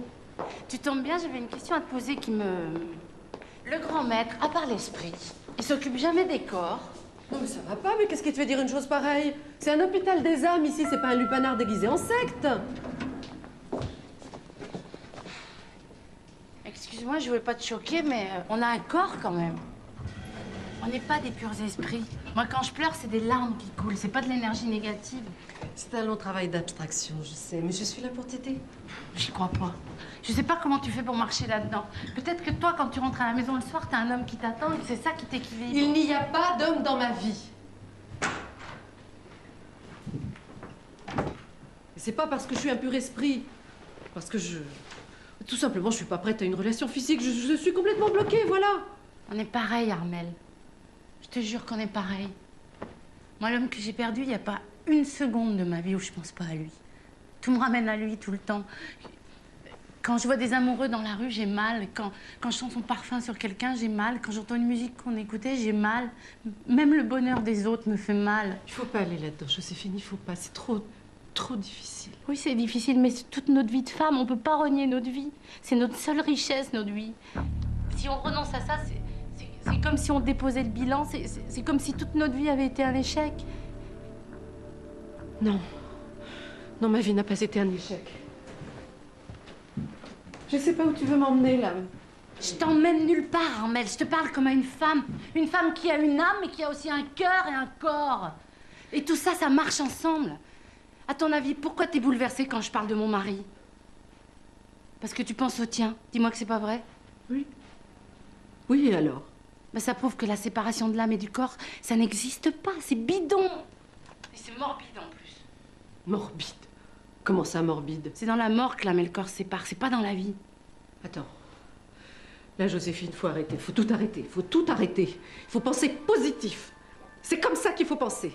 Tu tombes bien, j'avais une question à te poser qui me... Le grand maître, à part l'esprit, il s'occupe jamais des corps. Non mais ça va pas, mais qu'est-ce qui te fait dire une chose pareille? C'est un hôpital des âmes ici, c'est pas un lupanar déguisé en secte. Excuse-moi, je voulais pas te choquer, mais on a un corps quand même. On n'est pas des purs esprits. Moi, quand je pleure, c'est des larmes qui coulent, c'est pas de l'énergie négative. C'est un long travail d'abstraction, je sais, mais je suis là pour t'aider. J'y crois pas. Je sais pas comment tu fais pour marcher là-dedans. Peut-être que toi, quand tu rentres à la maison le soir, t'as un homme qui t'attend et que c'est ça qui t'équilibre. Il n'y a pas d'homme dans ma vie. Et c'est pas parce que je suis un pur esprit. Parce que tout simplement, je suis pas prête à une relation physique. Je suis complètement bloquée, voilà. On est pareil, Armel. Je te jure qu'on est pareil. Moi, l'homme que j'ai perdu, il n'y a pas une seconde de ma vie où je pense pas à lui. Tout me ramène à lui tout le temps. Quand je vois des amoureux dans la rue, j'ai mal. Quand je sens son parfum sur quelqu'un, j'ai mal. Quand j'entends une musique qu'on écoutait, j'ai mal. Même le bonheur des autres me fait mal. Il faut pas aller là-dedans, Joséphine, il faut pas. C'est trop difficile. Oui, c'est difficile, mais c'est toute notre vie de femme. On peut pas renier notre vie. C'est notre seule richesse, notre vie. Si on renonce à ça, c'est comme si on déposait le bilan. C'est comme si toute notre vie avait été un échec. Non. Non, ma vie n'a pas été un échec. Je sais pas où tu veux m'emmener, là. Je t'emmène nulle part, Armel. Je te parle comme à une femme. Une femme qui a une âme, mais qui a aussi un cœur et un corps. Et tout ça, ça marche ensemble. À ton avis, pourquoi t'es bouleversée quand je parle de mon mari? Parce que tu penses au tien. Dis-moi que c'est pas vrai. Oui. Oui, et alors? Ben, ça prouve que la séparation de l'âme et du corps, ça n'existe pas. C'est bidon. Et c'est morbide en plus. Morbide? Comment ça, morbide? C'est dans la mort que l'âme et le corps se séparent. C'est pas dans la vie. Attends. Là, Joséphine, faut arrêter. Faut tout arrêter. Faut tout arrêter. Il faut penser positif. C'est comme ça qu'il faut penser.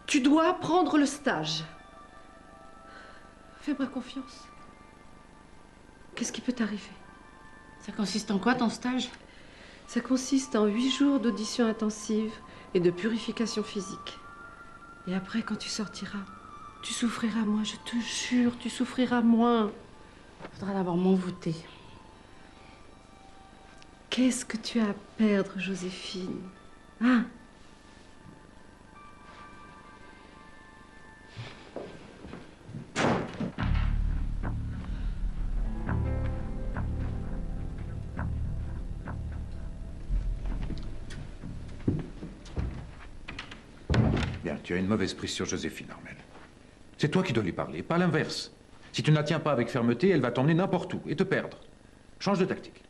Tu dois prendre le stage. Fais-moi confiance. Qu'est-ce qui peut t'arriver? Ça consiste en quoi, ton stage? Ça consiste en 8 jours d'audition intensive et de purification physique. Et après, quand tu sortiras, tu souffriras moins, je te jure, tu souffriras moins. Faudra d'abord m'envoûter. Qu'est-ce que tu as à perdre, Joséphine? Hein? Bien, tu as une mauvaise prise sur Joséphine, Armel. C'est toi qui dois lui parler, pas l'inverse. Si tu ne la tiens pas avec fermeté, elle va t'emmener n'importe où et te perdre. Change de tactique.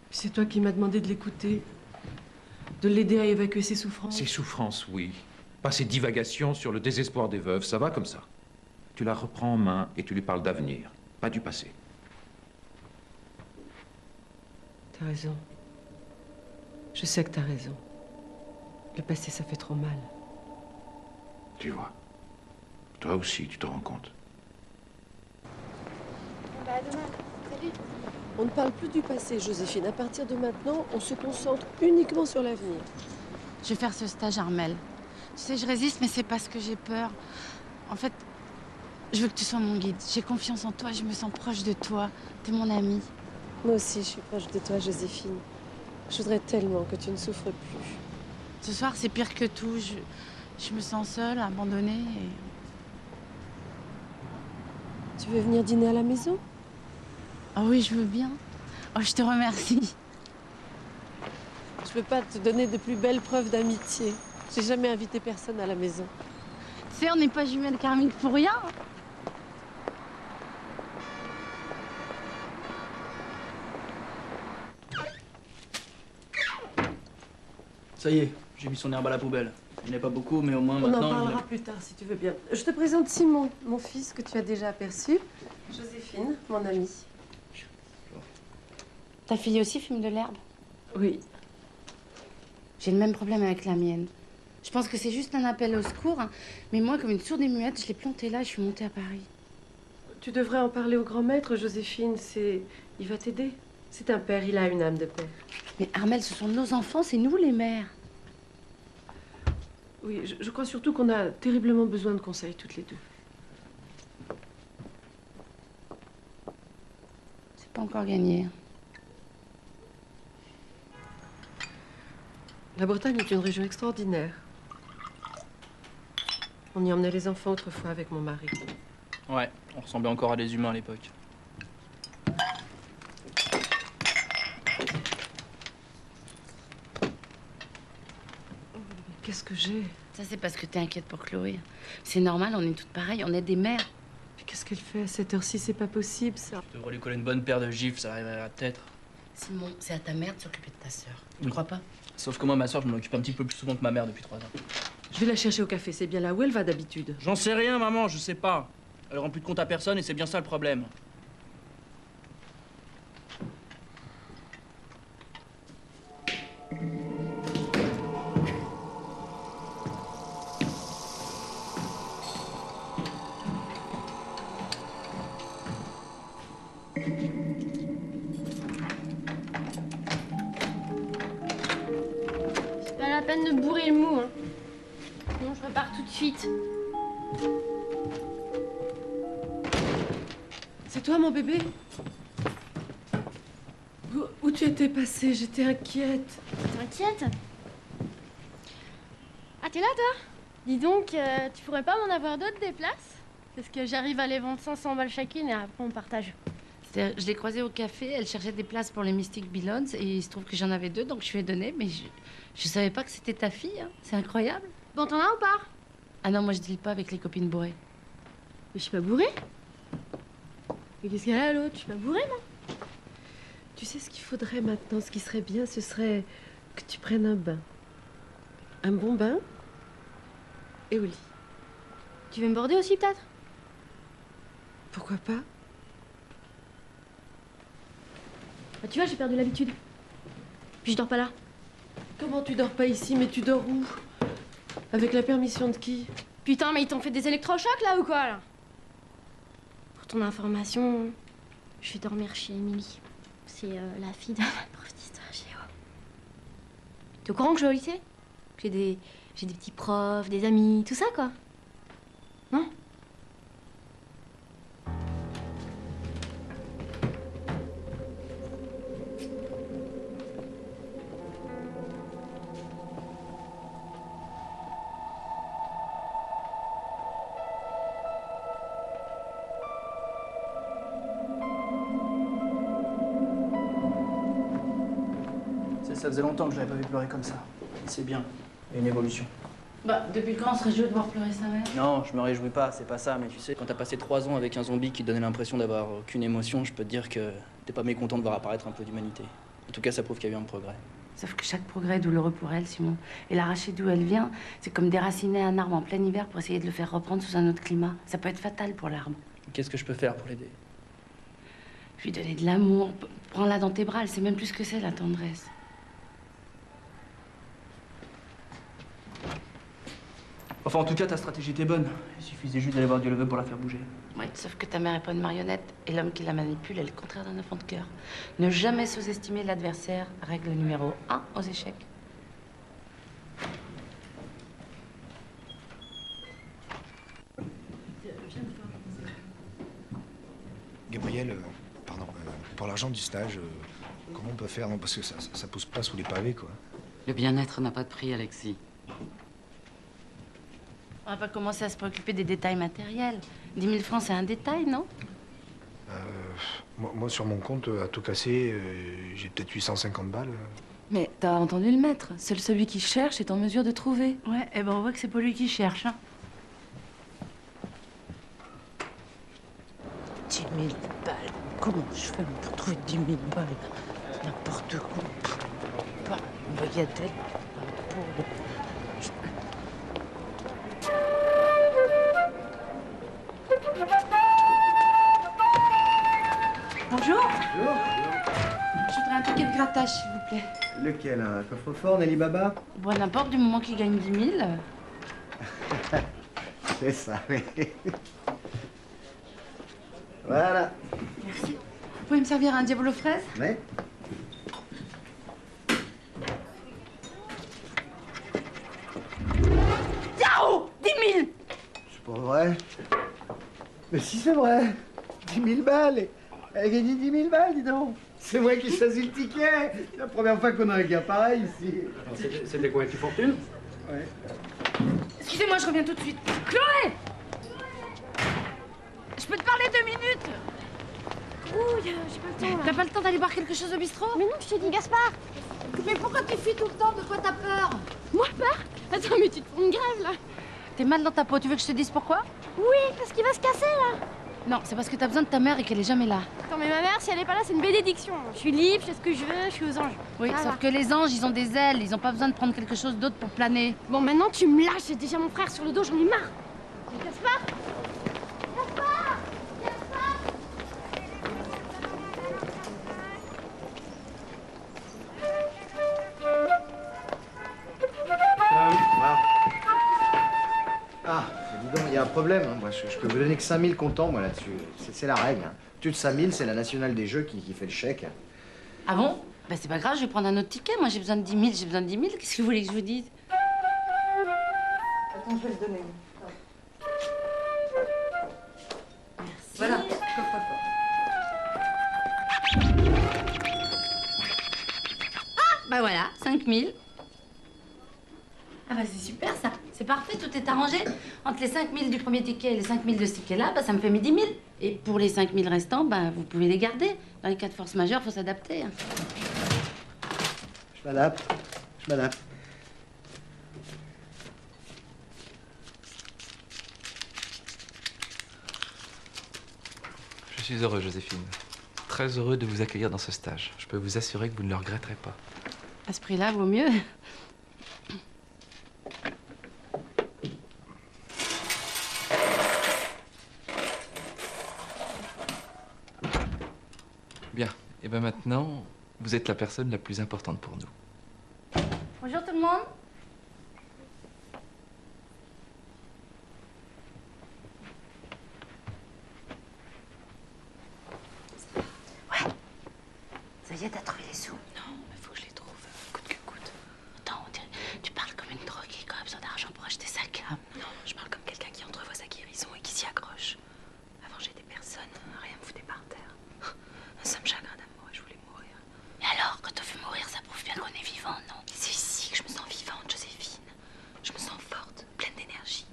C'est toi qui m'as demandé de l'écouter, de l'aider à évacuer ses souffrances. Ses souffrances, oui. Pas ses divagations sur le désespoir des veuves, ça va comme ça. Tu la reprends en main et tu lui parles d'avenir, pas du passé. T'as raison. Je sais que t'as raison. Le passé, ça fait trop mal. Tu vois. Toi aussi, tu te rends compte. Bah, à demain. Salut. On ne parle plus du passé, Joséphine. À partir de maintenant, on se concentre uniquement sur l'avenir. Je vais faire ce stage, Armel. Tu sais, je résiste, mais c'est parce que j'ai peur. En fait, je veux que tu sois mon guide. J'ai confiance en toi, je me sens proche de toi. T'es mon amie. Moi aussi, je suis proche de toi, Joséphine. Je voudrais tellement que tu ne souffres plus. Ce soir, c'est pire que tout. Je me sens seule, abandonnée. Et... Tu veux venir dîner à la maison? Oh oui, je veux bien. Oh, je te remercie. Je peux pas te donner de plus belles preuves d'amitié. J'ai jamais invité personne à la maison. Tu sais, on n'est pas jumelles karmiques pour rien. Ça y est, j'ai mis son herbe à la poubelle. Il n'y en a pas beaucoup, mais au moins On maintenant... en parlera plus tard, si tu veux bien. Je te présente Simon, mon fils que tu as déjà aperçu. Joséphine, mon amie. Ta fille aussi fume de l'herbe? Oui. J'ai le même problème avec la mienne. Je pense que c'est juste un appel au secours, hein. Mais moi, comme une sourde et muette, je l'ai plantée là et je suis montée à Paris. Tu devrais en parler au grand maître, Joséphine. Il va t'aider. C'est un père, il a une âme de père. Mais Armel, ce sont nos enfants, c'est nous les mères. Oui, je crois surtout qu'on a terriblement besoin de conseils, toutes les deux. C'est pas encore gagné. La Bretagne est une région extraordinaire. On y emmenait les enfants autrefois avec mon mari. Ouais, on ressemblait encore à des humains à l'époque. qu'est-ce que j'ai? Ça, c'est parce que t'es inquiète pour Chloé. C'est normal, on est toutes pareilles, on est des mères. Mais qu'est-ce qu'elle fait à cette heure-ci? C'est pas possible, ça. Tu devrais lui coller une bonne paire de gifles, ça arriverait à la tête. Simon, c'est à ta mère de s'occuper de ta sœur. Tu crois pas? Sauf que moi, ma soeur, je m'en occupe un petit peu plus souvent que ma mère depuis 3 ans. Je vais la chercher au café, c'est bien là où elle va d'habitude. J'en sais rien, maman, je sais pas. Elle rend plus de compte à personne et c'est bien ça le problème. C'est pas la peine de bourrer le mou, hein. Sinon, je repars tout de suite. C'est toi, mon bébé? Où tu étais passé? J'étais inquiète. T'inquiète? Ah, t'es là, toi? Dis donc, tu pourrais pas m'en avoir d'autres des places? Parce que j'arrive à les vendre 500 balles chacune et après on partage. Je l'ai croisée au café, elle cherchait des places pour les Mystic Billions et il se trouve que j'en avais 2, donc je lui ai donné, mais je savais pas que c'était ta fille, hein. C'est incroyable. Bon, t'en as ou pas? Ah non, moi je deal pas avec les copines bourrées. Mais je suis pas bourrée. Mais qu'est-ce qu'elle a l'autre? Je suis pas bourrée, moi. Tu sais ce qu'il faudrait maintenant? Ce qui serait bien, ce serait que tu prennes un bain. Un bon bain et au lit. Tu veux me border aussi, peut-être? Pourquoi pas? Bah, tu vois, j'ai perdu l'habitude. Puis je dors pas là. Comment tu dors pas ici? Mais tu dors où? Avec la permission de qui? Putain, mais ils t'ont fait des électrochocs, là, ou quoi, là? Pour ton information, je vais dormir chez Émilie. C'est la fille de ma prof d'histoire géo. T'es au courant que je vais au lycée? Que j'ai des petits profs, des amis, tout ça, quoi. Non? Ça faisait longtemps que je l'avais pas vu pleurer comme ça. C'est bien, il y a une évolution. Bah, depuis quand on se réjouit de voir pleurer sa mère? Non, je me réjouis pas, c'est pas ça, mais tu sais, quand t'as passé 3 ans avec un zombie qui te donnait l'impression d'avoir aucune émotion, je peux te dire que t'es pas mécontent de voir apparaître un peu d'humanité. En tout cas, ça prouve qu'il y a eu un progrès. Sauf que chaque progrès est douloureux pour elle, Simon. Et l'arracher d'où elle vient, c'est comme déraciner un arbre en plein hiver pour essayer de le faire reprendre sous un autre climat. Ça peut être fatal pour l'arbre. Qu'est-ce que je peux faire pour l'aider? Lui donner de l'amour, prends-la dans tes bras, elle sait même plus ce que c'est, la tendresse. Enfin, en tout cas, ta stratégie était bonne. Il suffisait juste d'aller voir Dieu le veut pour la faire bouger. Ouais, sauf que ta mère est pas une marionnette et l'homme qui la manipule est le contraire d'un enfant de cœur. Ne jamais sous-estimer l'adversaire, règle numéro 1 aux échecs. Gabriel, pardon, pour l'argent du stage, comment on peut faire? Non, parce que ça pousse pas sous les pavés, quoi. Le bien-être n'a pas de prix, Alexis. On va pas commencer à se préoccuper des détails matériels. 10 000 francs, c'est un détail, non? Moi, sur mon compte, à tout casser, j'ai peut-être 850 balles. Mais t'as entendu le maître. Seul celui qui cherche est en mesure de trouver. Ouais, et ben on voit que c'est pas lui qui cherche, hein. 10 000 balles. Comment je fais pour trouver 10 000 balles? N'importe quoi. Pas une bagatelle. Pauvre. Bonjour. Bonjour. Je voudrais un ticket de grattage, s'il vous plaît. Lequel? Un coffre-fort, Alibaba? Bon, n'importe, du moment qu'il gagne 10 000. C'est ça, oui. Voilà. Merci. Vous pouvez me servir un diable aux fraises? Oui. Yao! 10 000! C'est pas vrai. Mais si, c'est vrai. 10 000 balles. Elle a gagné 10 000 balles, dis donc. C'est moi qui choisis le ticket. C'est la première fois qu'on a un gars pareil ici. C'était quoi, une petite fortune? Ouais. Excusez-moi, je reviens tout de suite. Chloé! Je peux te parler 2 minutes? Ouh, j'ai pas le temps, là. T'as pas le temps d'aller boire quelque chose au bistrot? Mais non, je te dis, Gaspard. Mais pourquoi tu fuis tout le temps? De quoi t'as peur? Moi, peur? attends, mais tu te fous une grève, là. T'es mal dans ta peau, tu veux que je te dise pourquoi? Oui, parce qu'il va se casser, là. Non, c'est parce que t'as besoin de ta mère et qu'elle est jamais là. Attends, mais ma mère, si elle est pas là, c'est une bénédiction. Je suis libre, je fais ce que je veux, je suis aux anges. Oui, Ça sauf va. que les anges, ils ont des ailes, ils ont pas besoin de prendre quelque chose d'autre pour planer. Bon, maintenant, tu me lâches, j'ai déjà mon frère sur le dos, j'en ai marre. Gaspard Gaspard Ah, dis donc, il y a un problème. Hein. Moi, je peux vous donner que 5000 comptants, moi, là-dessus. C'est la règle. Hein. Plus de 5000, c'est la nationale des jeux qui fait le chèque. Ah bon? Bah c'est pas grave, je vais prendre un autre ticket. Moi j'ai besoin de 10 000, j'ai besoin de 10 000. Qu'est-ce que vous voulez que je vous dise? Attends, je vais le donner. Merci. Voilà, coffre-fort. Bah voilà, 5 000. Ah bah c'est super ça. C'est parfait, tout est arrangé. Entre les 5 000 du premier ticket et les 5 000 de ce ticket-là, bah ça me fait 10 000. Et pour les 5 000 restants, bah vous pouvez les garder. Dans les cas de force majeure, faut s'adapter. Hein. Je m'adapte. Je m'adapte. Je suis heureux, Joséphine. Très heureux de vous accueillir dans ce stage. Je peux vous assurer que vous ne le regretterez pas. À ce prix-là, vaut mieux. Bien. Et bien maintenant, vous êtes la personne la plus importante pour nous. Bonjour tout le monde. Ça y est, t'as trouvé les sous? Non, mais faut que je les trouve, coûte que coûte. Attends, tu parles comme une droguée qui a besoin d'argent pour acheter sa cam. Non, je parle comme quelqu'un qui entrevoit sa guérison et qui s'y accroche. Avant, j'étais personne, rien me foutait par terre. Ça me chagrin d'amour et je voulais mourir. Mais alors, quand on veut mourir, ça prouve bien qu'on est vivant, non? C'est ici que je me sens vivante, Joséphine. Je me sens forte, pleine d'énergie.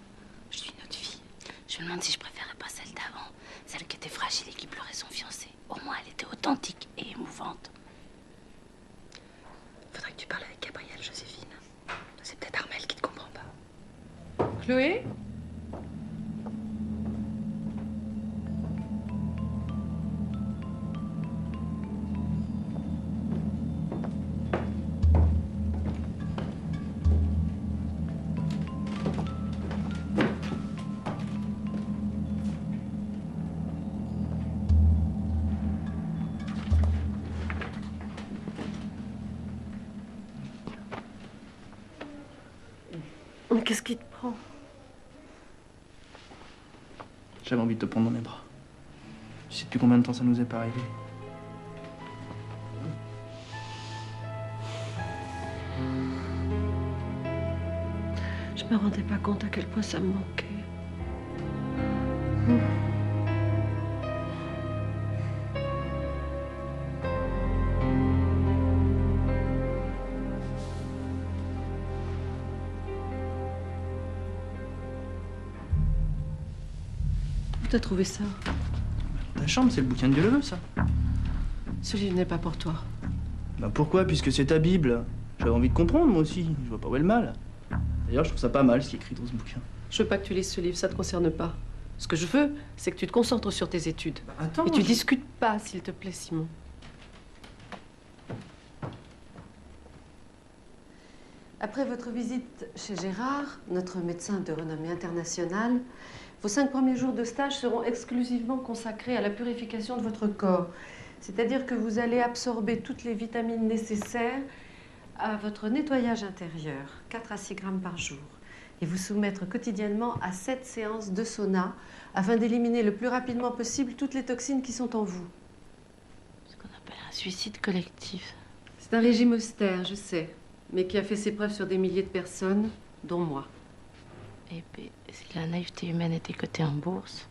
Je suis une autre fille. Je me demande si je préférais pas celle d'avant. Celle qui était fragile et qui pleurait son fiancé. Au moins, elle était authentique et émouvante. Faudrait que tu parles avec Gabriel, Joséphine. C'est peut-être Armel qui te comprend pas. Chloé? Mais qu'est-ce qui te prend? J'avais envie de te prendre dans mes bras. Tu sais depuis combien de temps ça nous est pas arrivé? Je me rendais pas compte à quel point ça me manquait. Où t'as trouvé ça? Ta chambre, c'est le bouquin de Dieu le veut, ça. Ce livre n'est pas pour toi. Bah pourquoi? Puisque c'est ta Bible. J'avais envie de comprendre, moi aussi. Je vois pas où est le mal. D'ailleurs, je trouve ça pas mal, ce qui est écrit dans ce bouquin. Je veux pas que tu lises ce livre, ça te concerne pas. Ce que je veux, c'est que tu te concentres sur tes études. Attends, et tu discutes pas, s'il te plaît, Simon. Après votre visite chez Gérard, notre médecin de renommée internationale, vos 5 premiers jours de stage seront exclusivement consacrés à la purification de votre corps. C'est-à-dire que vous allez absorber toutes les vitamines nécessaires à votre nettoyage intérieur, 4 à 6 grammes par jour, et vous soumettre quotidiennement à 7 séances de sauna afin d'éliminer le plus rapidement possible toutes les toxines qui sont en vous. Ce qu'on appelle un suicide collectif. C'est un régime austère, je sais, mais qui a fait ses preuves sur des milliers de personnes, dont moi. Et puis, si la naïveté humaine était cotée en bourse...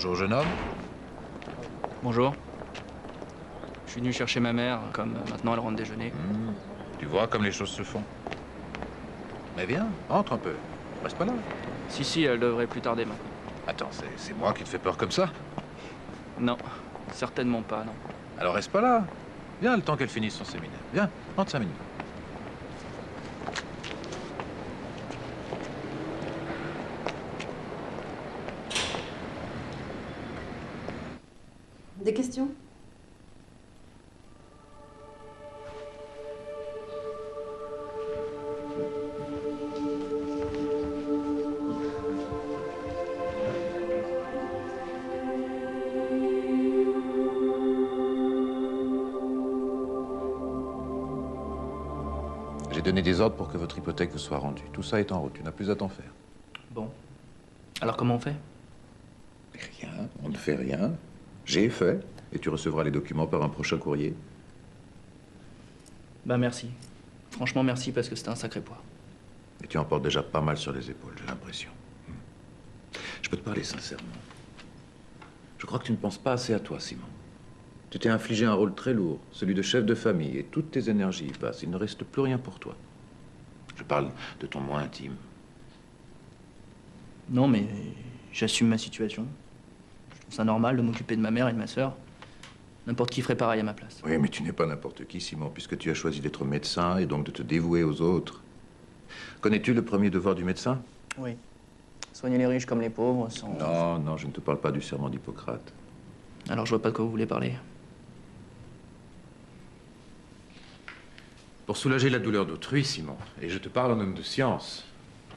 Bonjour, jeune homme. Bonjour. Je suis venu chercher ma mère, comme maintenant elle rentre déjeuner. Tu vois comme les choses se font. Mais viens, entre un peu. Reste pas là. Si, elle devrait plus tarder maintenant. Attends, c'est moi qui te fais peur comme ça? Non, certainement pas, non. Alors reste pas là. Viens, le temps qu'elle finisse son séminaire. Viens, entre 5 minutes. Des questions? J'ai donné des ordres pour que votre hypothèque vous soit rendue. Tout ça est en route, tu n'as plus à t'en faire. Bon. Alors comment on fait? Rien, on ne fait rien. J'ai fait, et tu recevras les documents par un prochain courrier. Bah merci. Franchement merci parce que c'était un sacré poids. Et tu en portes déjà pas mal sur les épaules, j'ai l'impression. Je peux te parler sincèrement. Je crois que tu ne penses pas assez à toi, Simon. Tu t'es infligé un rôle très lourd, celui de chef de famille, et toutes tes énergies y passent. Il ne reste plus rien pour toi. Je parle de ton moi intime. Non mais j'assume ma situation. Je trouve ça normal de m'occuper de ma mère et de ma sœur. N'importe qui ferait pareil à ma place. Oui, mais tu n'es pas n'importe qui, Simon, puisque tu as choisi d'être médecin et donc de te dévouer aux autres. Connais-tu le premier devoir du médecin? Oui. Soigner les riches comme les pauvres sans... Non, je ne te parle pas du serment d'Hippocrate. Alors je vois pas de quoi vous voulez parler. Pour soulager la douleur d'autrui, Simon, et je te parle en homme de science,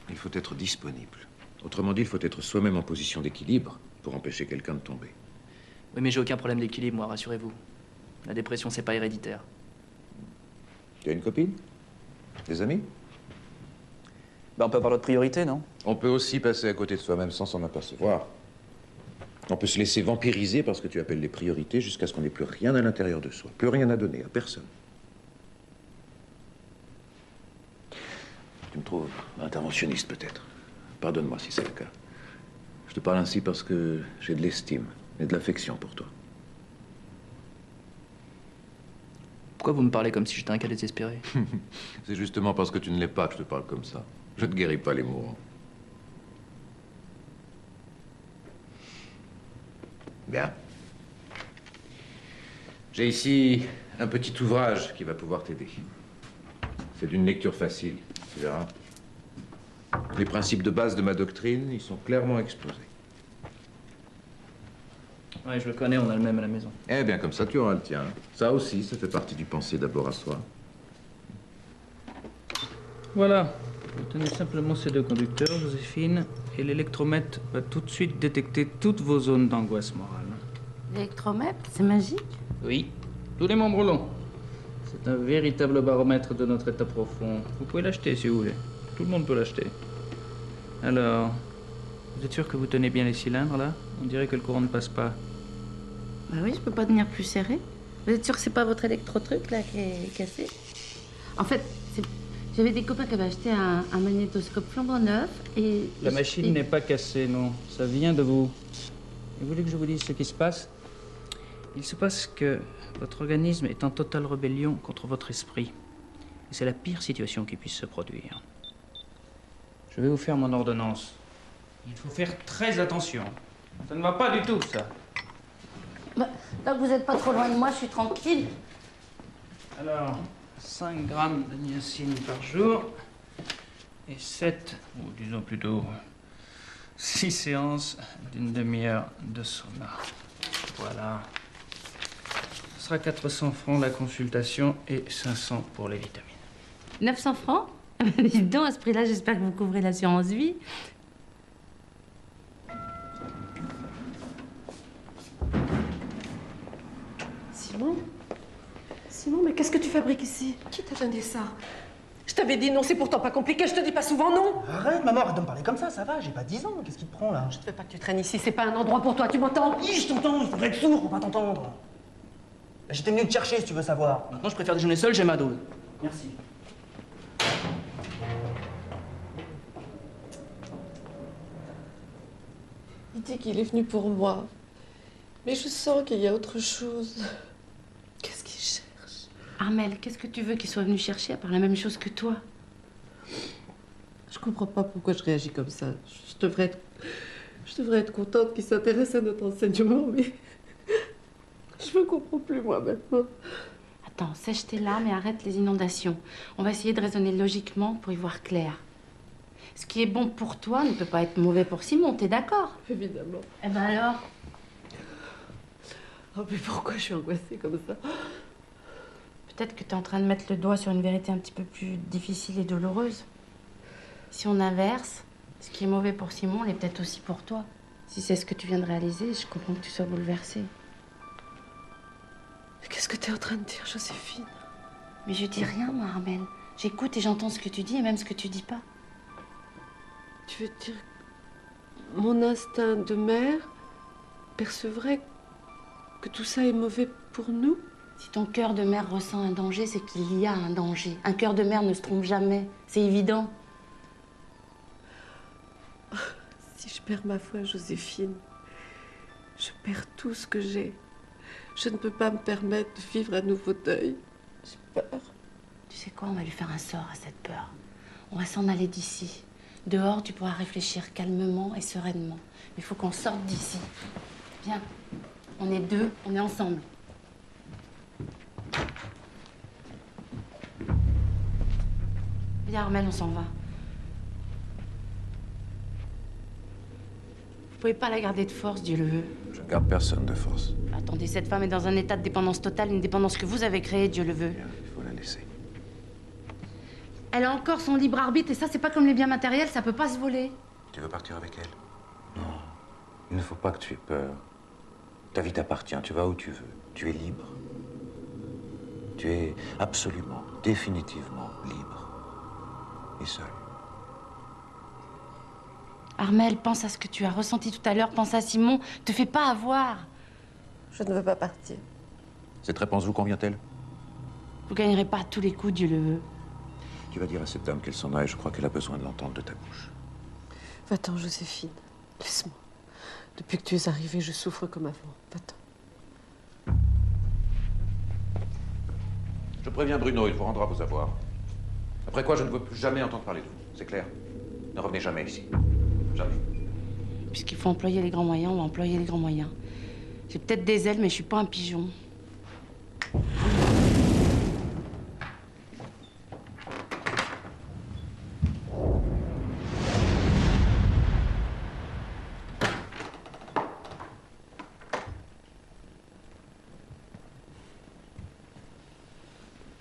il faut être disponible. Autrement dit, il faut être soi-même en position d'équilibre pour empêcher quelqu'un de tomber. Oui, mais j'ai aucun problème d'équilibre, moi, rassurez-vous. La dépression, c'est pas héréditaire. Tu as une copine? Des amis? Ben, on peut parler de priorité, non? On peut aussi passer à côté de soi-même sans s'en apercevoir. On peut se laisser vampiriser par ce que tu appelles les priorités jusqu'à ce qu'on n'ait plus rien à l'intérieur de soi. Plus rien à donner à personne. Tu me trouves interventionniste, peut-être. Pardonne-moi si c'est le cas. Je te parle ainsi parce que j'ai de l'estime et de l'affection pour toi. Pourquoi vous me parlez comme si j'étais un cas désespéré? C'est justement parce que tu ne l'es pas que je te parle comme ça. Je ne guéris pas les mourants. Bien. J'ai ici un petit ouvrage qui va pouvoir t'aider. C'est d'une lecture facile, tu verras. Les principes de base de ma doctrine y sont clairement exposés. Ouais, je le connais, on a le même à la maison. Eh bien, comme ça, tu auras le tien. Ça aussi, ça fait partie du penser d'abord à soi. Voilà. Vous tenez simplement ces deux conducteurs, Joséphine, et l'électromètre va tout de suite détecter toutes vos zones d'angoisse morale. L'électromètre, c'est magique? Oui, tous les membres l'ont. C'est un véritable baromètre de notre état profond. Vous pouvez l'acheter si vous voulez. Tout le monde peut l'acheter. Alors, vous êtes sûr que vous tenez bien les cylindres, là? On dirait que le courant ne passe pas. Bah oui, je peux pas tenir plus serré. Vous êtes sûr que c'est pas votre électro-truc, là, qui est cassé? En fait, j'avais des copains qui avaient acheté un magnétoscope flambant neuf et... La machine n'est pas cassée, non. Ça vient de vous. Et vous voulez que je vous dise ce qui se passe? Il se passe que votre organisme est en totale rébellion contre votre esprit. Et c'est la pire situation qui puisse se produire. Je vais vous faire mon ordonnance. Il faut faire très attention. Ça ne va pas du tout, ça. Bah, là, vous n'êtes pas trop loin de moi, je suis tranquille. Alors, 5 grammes de niacine par jour. Et 7, ou disons plutôt 6 séances d'une demi-heure de sauna. Voilà. Ce sera 400 francs la consultation et 500 pour les vitamines. 900 francs? Dites donc, à ce prix-là, j'espère que vous couvrez l'assurance vie. Simon, mais qu'est-ce que tu fabriques ici? Qui t'a donné ça? Je t'avais dit non, c'est pourtant pas compliqué, je te dis pas souvent non. Arrête, maman, arrête de me parler comme ça va, j'ai pas 10 ans, qu'est-ce qui te prend là? Je te veux pas que tu traînes ici, c'est pas un endroit pour toi, tu m'entends? Oui, je t'entends, il faudrait être sourd pour pas t'entendre. Bah, j'étais venu te chercher si tu veux savoir. Maintenant, je préfère déjeuner seul, j'ai ma dose. Merci. dit qu'il est venu pour moi. Mais je sens qu'il y a autre chose. Qu'est-ce qu'il cherche? Armel, qu'est-ce que tu veux qu'il soit venu chercher à part la même chose que toi? Je comprends pas pourquoi je réagis comme ça. Je devrais être contente qu'il s'intéresse à notre enseignement, mais je me comprends plus moi maintenant. Attends, sèche tes larmes et arrête les inondations. On va essayer de raisonner logiquement pour y voir clair. Ce qui est bon pour toi ne peut pas être mauvais pour Simon, t'es d'accord? Évidemment. Eh ben alors? Oh, mais pourquoi je suis angoissée comme ça? Peut-être que tu es en train de mettre le doigt sur une vérité un petit peu plus difficile et douloureuse. Si on inverse, ce qui est mauvais pour Simon l'est peut-être aussi pour toi. Si c'est ce que tu viens de réaliser, je comprends que tu sois bouleversée. Mais qu'est-ce que tu es en train de dire, Joséphine? Mais je dis rien, moi, Armel. J'écoute et j'entends ce que tu dis et même ce que tu dis pas. Tu veux dire que mon instinct de mère percevrait que tout ça est mauvais pour nous? Si ton cœur de mère ressent un danger, c'est qu'il y a un danger. Un cœur de mère ne se trompe jamais, c'est évident. Si je perds ma foi, Joséphine, je perds tout ce que j'ai. Je ne peux pas me permettre de vivre un nouveau deuil. J'ai peur. Tu sais quoi, on va lui faire un sort à cette peur. On va s'en aller d'ici. Dehors, tu pourras réfléchir calmement et sereinement. Mais il faut qu'on sorte d'ici. Viens, on est deux, on est ensemble. Viens, Armel, on s'en va. Vous pouvez pas la garder de force, Dieu le veut. Je ne garde personne de force. Attendez, cette femme est dans un état de dépendance totale, une dépendance que vous avez créée, Dieu le veut. Il faut la laisser. Elle a encore son libre arbitre et ça, c'est pas comme les biens matériels, ça peut pas se voler. Tu veux partir avec elle? Non. Il ne faut pas que tu aies peur. Ta vie t'appartient, tu vas où tu veux. Tu es libre. Tu es absolument, définitivement libre. Et seul. Armel, pense à ce que tu as ressenti tout à l'heure, pense à Simon, te fais pas avoir. Je ne veux pas partir. Cette réponse vous convient-elle? Vous gagnerez pas à tous les coups, Dieu le veut. Tu vas dire à cette dame qu'elle s'en aille, je crois qu'elle a besoin de l'entendre de ta bouche. Va-t'en, Joséphine. Laisse-moi. Depuis que tu es arrivée, je souffre comme avant. Va-t'en. Je préviens Bruno, il vous rendra vos avoirs. Après quoi, je ne veux plus jamais entendre parler de vous. C'est clair? Ne revenez jamais ici. Jamais. Puisqu'il faut employer les grands moyens, on va employer les grands moyens. J'ai peut-être des ailes, mais je suis pas un pigeon.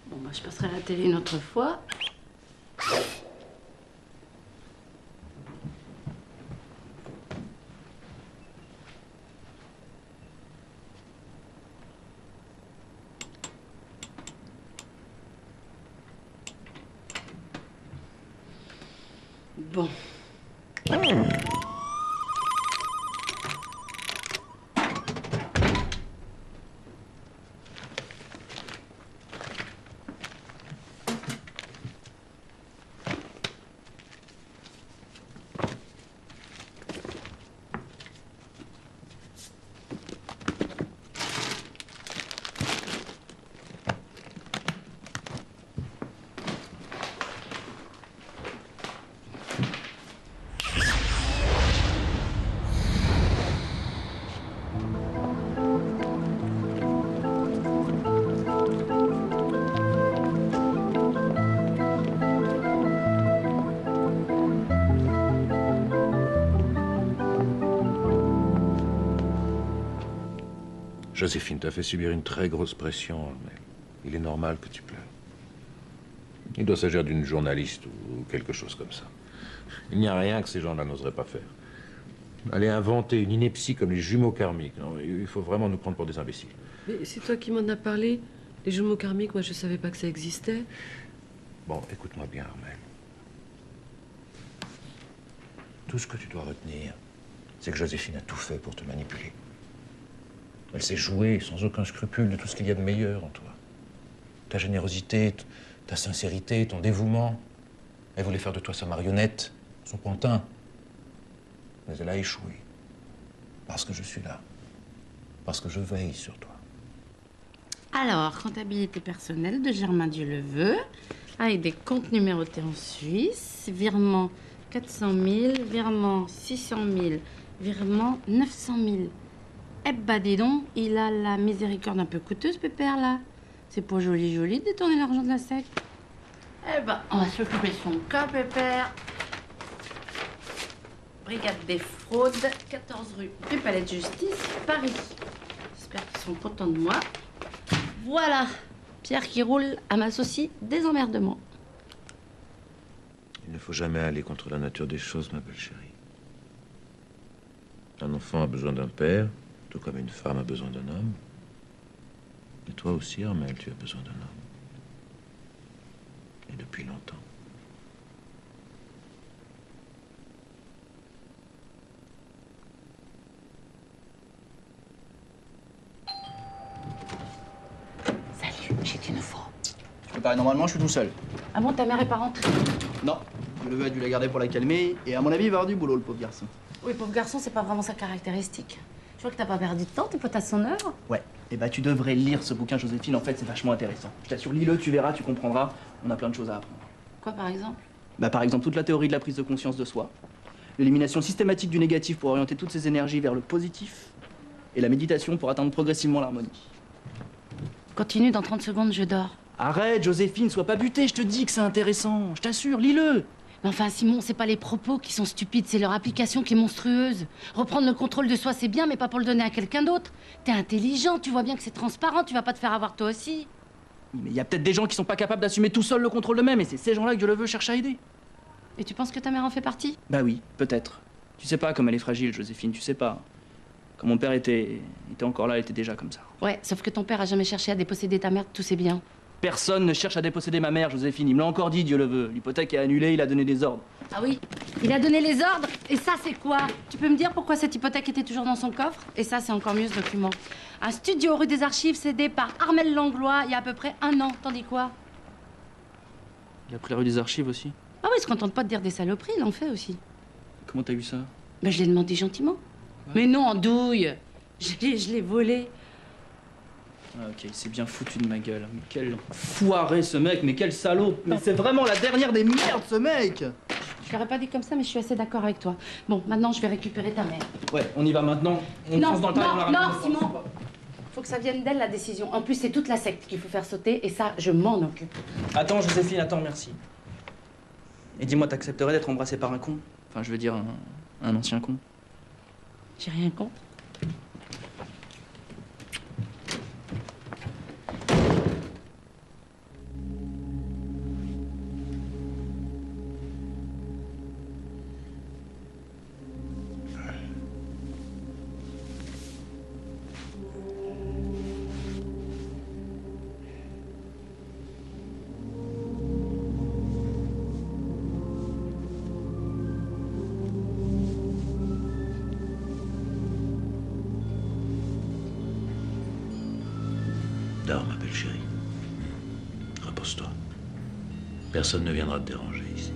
Bon, bah, je passerai à la télé une autre fois. Bon. Joséphine t'a fait subir une très grosse pression, mais il est normal que tu pleures. Il doit s'agir d'une journaliste ou quelque chose comme ça. Il n'y a rien que ces gens-là n'oseraient pas faire. Aller inventer une ineptie comme les jumeaux karmiques, non, il faut vraiment nous prendre pour des imbéciles. Mais c'est toi qui m'en as parlé. Les jumeaux karmiques, moi je savais pas que ça existait. Bon, écoute-moi bien, Armel. Tout ce que tu dois retenir, c'est que Joséphine a tout fait pour te manipuler. Elle s'est jouée sans aucun scrupule de tout ce qu'il y a de meilleur en toi. Ta générosité, ta sincérité, ton dévouement. Elle voulait faire de toi sa marionnette, son pantin. Mais elle a échoué. Parce que je suis là. Parce que je veille sur toi. Alors, comptabilité personnelle de Germain Dieu-le-Veut, avec des comptes numérotés en Suisse, virement 400 000, virement 600 000, virement 900 000. Eh ben, dis donc, il a la miséricorde un peu coûteuse, Pépère, là. C'est pas joli de détourner l'argent de la SEC. Eh ben, on va s'occuper de son cas, Pépère. Brigade des fraudes, 14 rue du Palais de Justice, Paris. J'espère qu'ils sont contents de moi. Voilà, Pierre qui roule à ma saucie des emmerdements. Il ne faut jamais aller contre la nature des choses, ma belle chérie. Un enfant a besoin d'un père, tout comme une femme a besoin d'un homme. Et toi aussi, Armel, tu as besoin d'un homme. Et depuis longtemps. Salut, j'ai qu'il nous faut. Je peux pas, normalement, je suis tout seul. Ah bon, ta mère est pas rentrée? Non, Dieu-le-veut a dû la garder pour la calmer, et à mon avis, il va avoir du boulot, le pauvre garçon. Oui, pauvre garçon, c'est pas vraiment sa caractéristique. Je vois que t'as pas perdu de temps, t'es pote à son œuvre. Ouais, et bah tu devrais lire ce bouquin, Joséphine, en fait, c'est vachement intéressant. Je t'assure, lis-le, tu verras, tu comprendras, on a plein de choses à apprendre. Quoi, par exemple? Bah par exemple, toute la théorie de la prise de conscience de soi, l'élimination systématique du négatif pour orienter toutes ses énergies vers le positif, et la méditation pour atteindre progressivement l'harmonie. Continue, dans 30 secondes, je dors. Arrête, Joséphine, sois pas butée, je te dis que c'est intéressant, je t'assure, lis-le. Mais enfin, Simon, c'est pas les propos qui sont stupides, c'est leur application qui est monstrueuse. Reprendre le contrôle de soi, c'est bien, mais pas pour le donner à quelqu'un d'autre. T'es intelligent, tu vois bien que c'est transparent, tu vas pas te faire avoir toi aussi. Mais il y a peut-être des gens qui sont pas capables d'assumer tout seul le contrôle d'eux-mêmes, et c'est ces gens-là que Dieu le veut cherche à aider. Et tu penses que ta mère en fait partie? Bah oui, peut-être. Tu sais pas comme elle est fragile, Joséphine, tu sais pas. Quand mon père était encore là, elle était déjà comme ça. Ouais, sauf que ton père a jamais cherché à déposséder ta mère de tous ses biens. Personne ne cherche à déposséder ma mère, Joséphine. Il me l'a encore dit, Dieu le veut. L'hypothèque est annulée, il a donné des ordres. Ah oui? Il a donné les ordres? Et ça, c'est quoi? Tu peux me dire pourquoi cette hypothèque était toujours dans son coffre? Et ça, c'est encore mieux, ce document. Un studio rue des Archives cédé par Armel Langlois il y a à peu près 1 an. T'en dis quoi? Il a pris la rue des Archives aussi. Ah oui, il se contente pas de dire des saloperies, il en fait aussi. Comment t'as eu ça? Ben, je l'ai demandé gentiment. Mais non, en douille. Je l'ai volé. Ah ok, il s'est bien foutu de ma gueule. Mais quel foiré ce mec, mais quel salaud. Mais c'est vraiment la dernière des merdes ce mec. Je l'aurais pas dit comme ça, mais je suis assez d'accord avec toi. Bon, maintenant je vais récupérer ta mère. Ouais, on y va maintenant. On fonce dans le tas et on la ramène. Non, Simon. Faut que ça vienne d'elle, la décision. En plus, c'est toute la secte qu'il faut faire sauter, et ça, je m'en occupe. Attends, Joséphine, attends, merci. Et dis-moi, t'accepterais d'être embrassé par un con? Enfin, je veux dire, un ancien con. J'ai rien contre. Dors, ma belle chérie. Repose-toi. Personne ne viendra te déranger ici.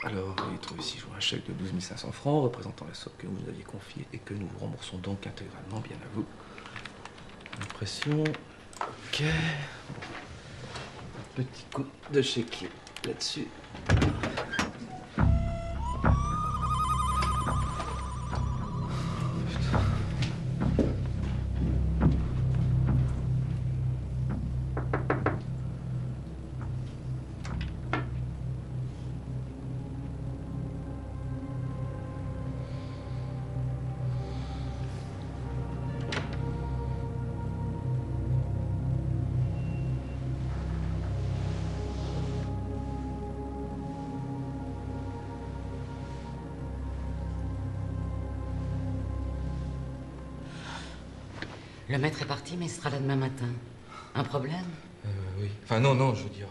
Alors, il trouve ici un chèque de 12 500 francs représentant la somme que vous nous aviez confiée et que nous vous remboursons donc intégralement, bien à vous. Impression. Ok. Un petit coup de chéquier là-dessus. Le maître est parti, mais il sera là demain matin. Un problème? Oui. Enfin, non, je veux dire.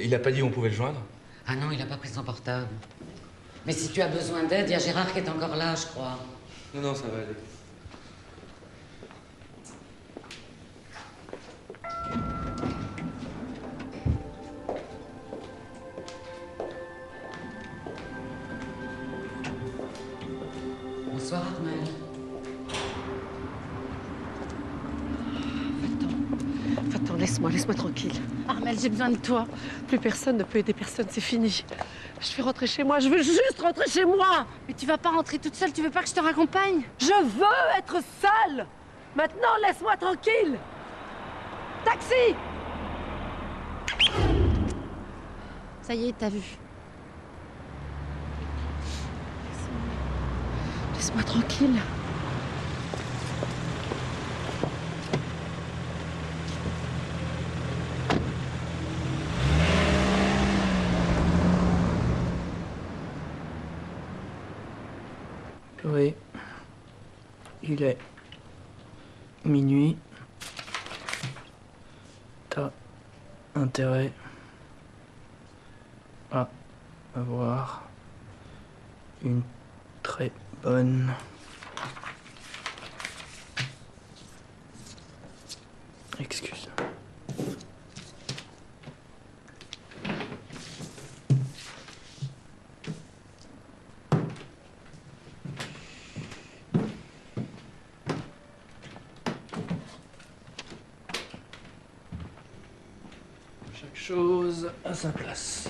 Il a pas dit où on pouvait le joindre? Ah non, il a pas pris son portable. Mais si tu as besoin d'aide, il y a Gérard qui est encore là, je crois. Non, non, ça va aller. Bonsoir, Armel. Va-t'en, laisse-moi tranquille. Armel, j'ai besoin de toi. Plus personne ne peut aider personne, c'est fini. Je vais rentrer chez moi, je veux juste rentrer chez moi. Mais tu vas pas rentrer toute seule, tu veux pas que je te raccompagne? Je veux être seule. Maintenant, laisse-moi tranquille. Taxi! Ça y est, t'as vu. Laisse-moi tranquille. Chloé, il est minuit. T'as intérêt à avoir une très bonne excuse. Chaque chose à sa place.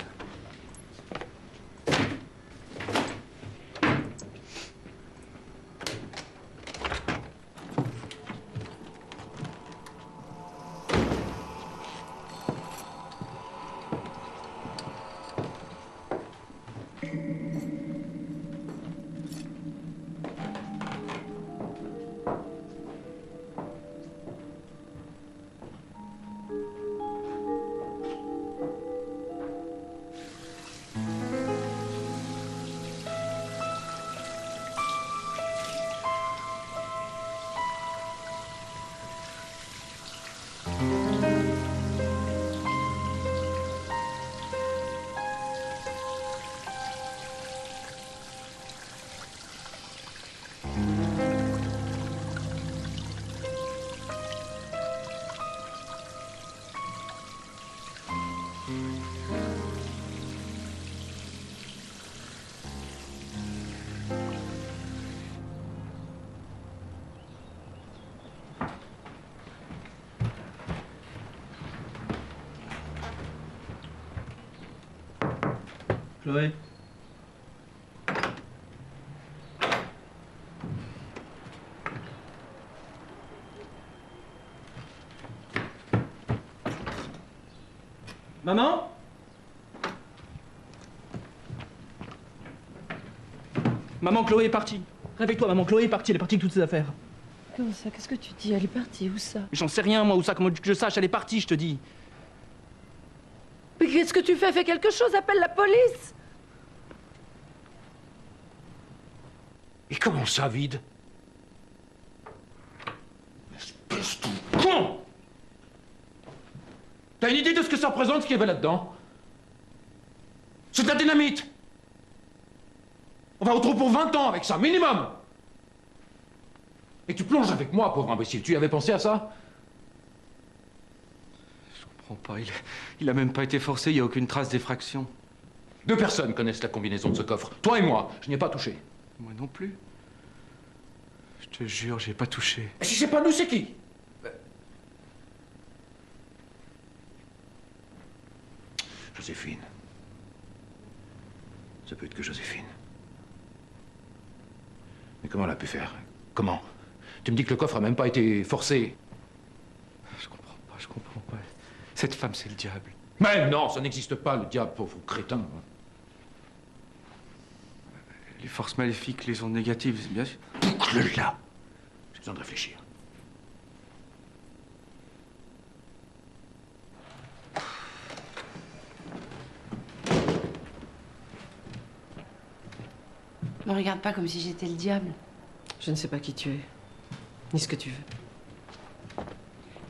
Chloé. Maman? Maman, Chloé est partie. Réveille-toi, maman, Chloé est partie, elle est partie avec toutes ses affaires. Comment ça? Qu'est-ce que tu dis? Elle est partie, où ça? J'en sais rien, moi, où ça, comment que je sache, elle est partie, je te dis. Mais qu'est-ce que tu fais? Fais quelque chose, appelle la police! Et comment ça, vide? Espèce de con! T'as une idée de ce que ça représente, ce qu'il y avait là-dedans? C'est de la dynamite! On va au trou pour 20 ans avec ça, minimum! Et tu plonges avec moi, pauvre imbécile. Tu y avais pensé à ça? Je comprends pas. Il a même pas été forcé, il n'y a aucune trace d'effraction. 2 personnes connaissent la combinaison de ce coffre. Toi et moi. Je n'y ai pas touché. Moi non plus. Je te jure, j'ai pas touché. Et si c'est pas nous, c'est qui? Joséphine. Ça peut être que Joséphine. Mais comment elle a pu faire? Comment? Tu me dis que le coffre a même pas été forcé. Je comprends pas. Cette femme, c'est le diable. Mais non, ça n'existe pas, le diable, pauvre crétin. Les forces maléfiques, les ondes négatives, c'est bien sûr. Boucle-le là. J'ai besoin de réfléchir. Me regarde pas comme si j'étais le diable. Je ne sais pas qui tu es, ni ce que tu veux.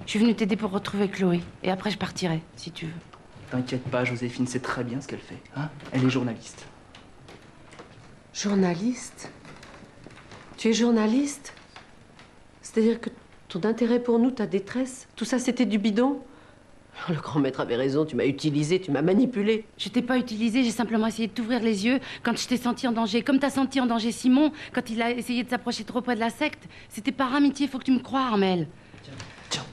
Je suis venue t'aider pour retrouver Chloé. Et après, je partirai, si tu veux. T'inquiète pas, Joséphine, c'est très bien ce qu'elle fait. Hein, elle est journaliste. Journaliste? Tu es journaliste? C'est-à-dire que ton intérêt pour nous, ta détresse, tout ça c'était du bidon? Le grand maître avait raison, tu m'as utilisé, tu m'as manipulé. Je t'ai pas utilisé, j'ai simplement essayé de t'ouvrir les yeux quand je t'ai senti en danger. Comme t'as senti en danger Simon quand il a essayé de s'approcher trop près de la secte. C'était par amitié, faut que tu me croies, Armel. Tiens.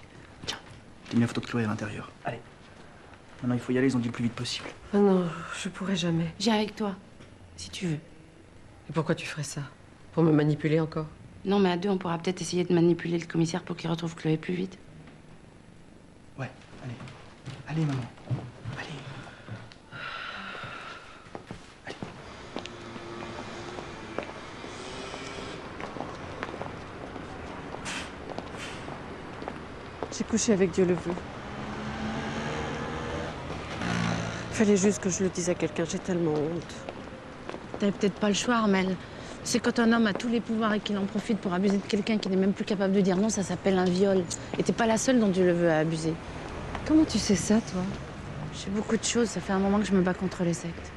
J'ai mis la photo de Chloé à l'intérieur. Allez. Maintenant, il faut y aller, ils ont dit le plus vite possible. Ah non, je pourrais jamais. J'ai avec toi, si tu veux. Et pourquoi tu ferais ça? Pour me manipuler encore? Non, mais à deux, on pourra peut-être essayer de manipuler le commissaire pour qu'il retrouve Chloé plus vite. Ouais, allez. Allez, maman. Allez. J'ai couché avec Dieu le veut. Fallait juste que je le dise à quelqu'un, j'ai tellement honte. T'avais peut-être pas le choix, Armel. C'est quand un homme a tous les pouvoirs et qu'il en profite pour abuser de quelqu'un qui n'est même plus capable de dire non, ça s'appelle un viol. Et t'es pas la seule dont Dieu le veut à abuser. Comment tu sais ça, toi? Je sais beaucoup de choses, ça fait un moment que je me bats contre les sectes.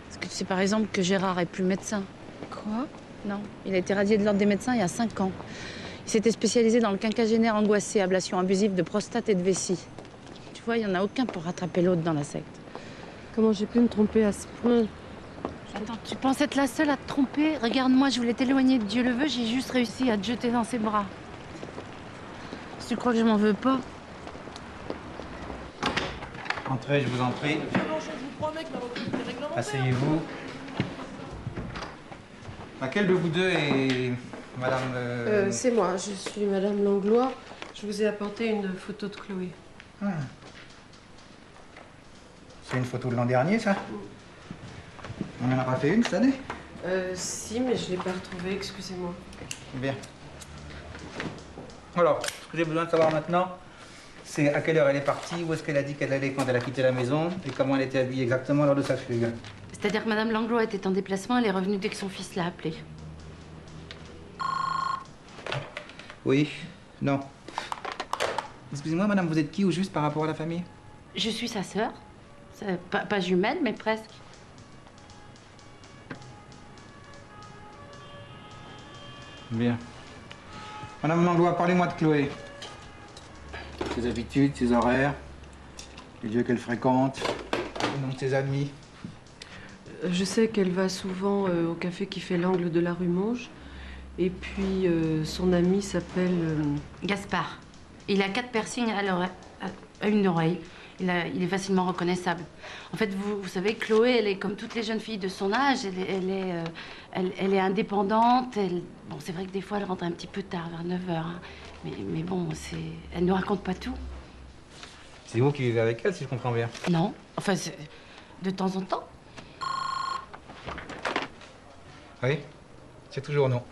Est-ce que tu sais par exemple que Gérard est plus médecin? Quoi? Non, il a été radié de l'ordre des médecins il y a 5 ans. Il s'était spécialisé dans le quinquagénaire angoissé, ablation abusive de prostate et de vessie. Tu vois, il n'y en a aucun pour rattraper l'autre dans la secte. Comment j'ai pu me tromper à ce point? Attends, tu penses être la seule à te tromper? Regarde-moi, je voulais t'éloigner de Dieu le veut, j'ai juste réussi à te jeter dans ses bras. Si tu crois que je m'en veux pas? Entrez, je vous en prie. Asseyez-vous. Laquelle de vous deux est madame... C'est moi, je suis madame Langlois. Je vous ai apporté une photo de Chloé. Ah. C'est une photo de l'an dernier, ça? On n'en a pas fait une cette année? Si, mais je l'ai pas retrouvée, excusez-moi. Bien. Alors, ce que j'ai besoin de savoir maintenant, c'est à quelle heure elle est partie, où est-ce qu'elle a dit qu'elle allait quand elle a quitté la maison, et comment elle était habillée exactement lors de sa fugue. C'est-à-dire que Madame Langlois était en déplacement, elle est revenue dès que son fils l'a appelée. Oui, non. Excusez-moi, madame, vous êtes qui au juste par rapport à la famille? Je suis sa sœur. Pas jumelle, mais presque. Bien. Madame Langlois, parlez-moi de Chloé. Ses habitudes, ses horaires, les lieux qu'elle fréquente, le nom de ses amis. Je sais qu'elle va souvent au café qui fait l'angle de la rue Monge. Et puis, son ami s'appelle... Gaspard. Il a 4 piercings à une oreille. Il est facilement reconnaissable. En fait, vous savez, Chloé, elle est comme toutes les jeunes filles de son âge. Elle est indépendante. Bon, c'est vrai que des fois, elle rentre un petit peu tard, vers 9h. Hein. Mais bon, elle ne raconte pas tout. C'est vous qui vivez avec elle, si je comprends bien? Non. Enfin, de temps en temps. Oui, c'est toujours non.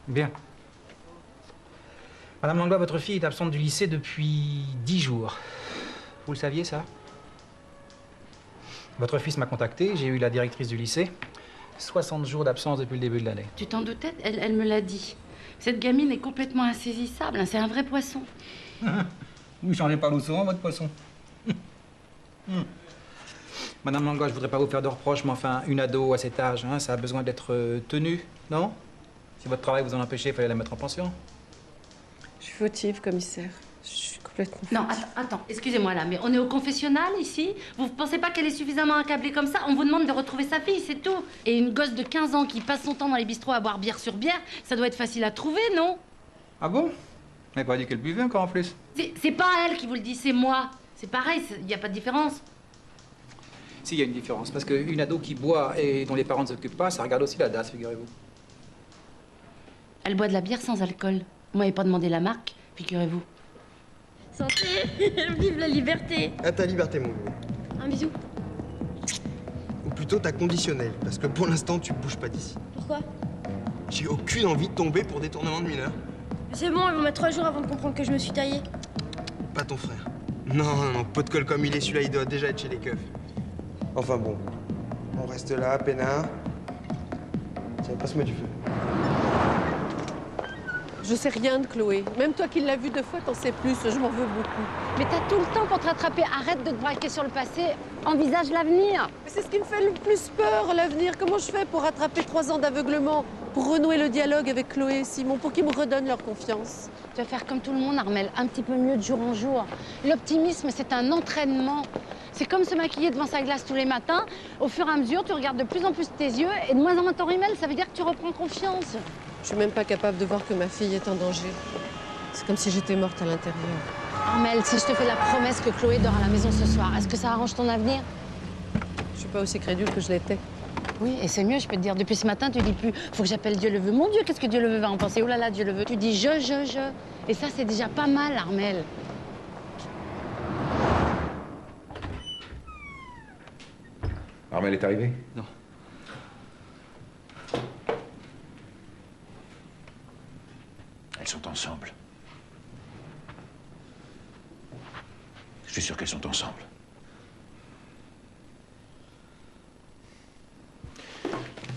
Bien. Madame Langlois, votre fille est absente du lycée depuis 10 jours. Vous le saviez, ça? Votre fils m'a contacté, j'ai eu la directrice du lycée. 60 jours d'absence depuis le début de l'année. Tu t'en doutais? Elle me l'a dit. Cette gamine est complètement insaisissable, hein, c'est un vrai poisson. Vous changez pas l'eau souvent, votre poisson. Madame Langlois, je voudrais pas vous faire de reproches, mais enfin, une ado à cet âge, hein, ça a besoin d'être tenue, non? Si votre travail vous en empêchait, il fallait la mettre en pension. Je suis fautive, commissaire. Je suis complètement fautive. Non, attends, excusez-moi là, mais on est au confessionnal ici. Vous pensez pas qu'elle est suffisamment accablée comme ça? On vous demande de retrouver sa fille, c'est tout. Et une gosse de 15 ans qui passe son temps dans les bistrots à boire bière sur bière, ça doit être facile à trouver, non? Ah bon? Vous n'avez pas dit qu'elle buvait encore en plus? C'est pas elle qui vous le dit, c'est moi. C'est pareil, il n'y a pas de différence. Si, il y a une différence, parce qu'une ado qui boit et dont les parents ne s'occupent pas, ça regarde aussi la DAS, figurez-vous. Elle boit de la bière sans alcool. Vous m'avez pas demandé la marque, figurez-vous. Santé. Vive la liberté. À ta liberté, mon gros. Un bisou. Ou plutôt ta conditionnelle, parce que pour l'instant, tu bouges pas d'ici. Pourquoi? J'ai aucune envie de tomber pour détournement de mineur. C'est bon, ils vont mettre 3 jours avant de comprendre que je me suis taillée. Pas ton frère. Non, pot de colle comme il est, celui-là, il doit déjà être chez les keufs. Enfin bon, on reste là, peinard. Tiens, passe-moi du feu. Je sais rien de Chloé. Même toi qui l'as vue 2 fois, t'en sais plus. Je m'en veux beaucoup. Mais t'as tout le temps pour te rattraper. Arrête de te braquer sur le passé. Envisage l'avenir. Mais c'est ce qui me fait le plus peur, l'avenir. Comment je fais pour rattraper 3 ans d'aveuglement? pour renouer le dialogue avec Chloé et Simon, pour qu'ils me redonnent leur confiance. Tu vas faire comme tout le monde, Armelle, un petit peu mieux de jour en jour. L'optimisme, c'est un entraînement. C'est comme se maquiller devant sa glace tous les matins. Au fur et à mesure, tu regardes de plus en plus tes yeux et de moins en moins ton rimel, ça veut dire que tu reprends confiance. Je suis même pas capable de voir que ma fille est en danger. C'est comme si j'étais morte à l'intérieur. Armelle, si je te fais la promesse que Chloé dort à la maison ce soir, est-ce que ça arrange ton avenir? Je suis pas aussi crédule que je l'étais. Oui, et c'est mieux, je peux te dire. Depuis ce matin, tu dis plus « faut que j'appelle Dieu le veut ». Mon Dieu, qu'est-ce que Dieu le veut va en penser? Oh là là, Dieu le veut. Tu dis « je ». Et ça, c'est déjà pas mal, Armelle. Armelle est arrivée? Non. Elles sont ensemble. Je suis sûr qu'elles sont ensemble.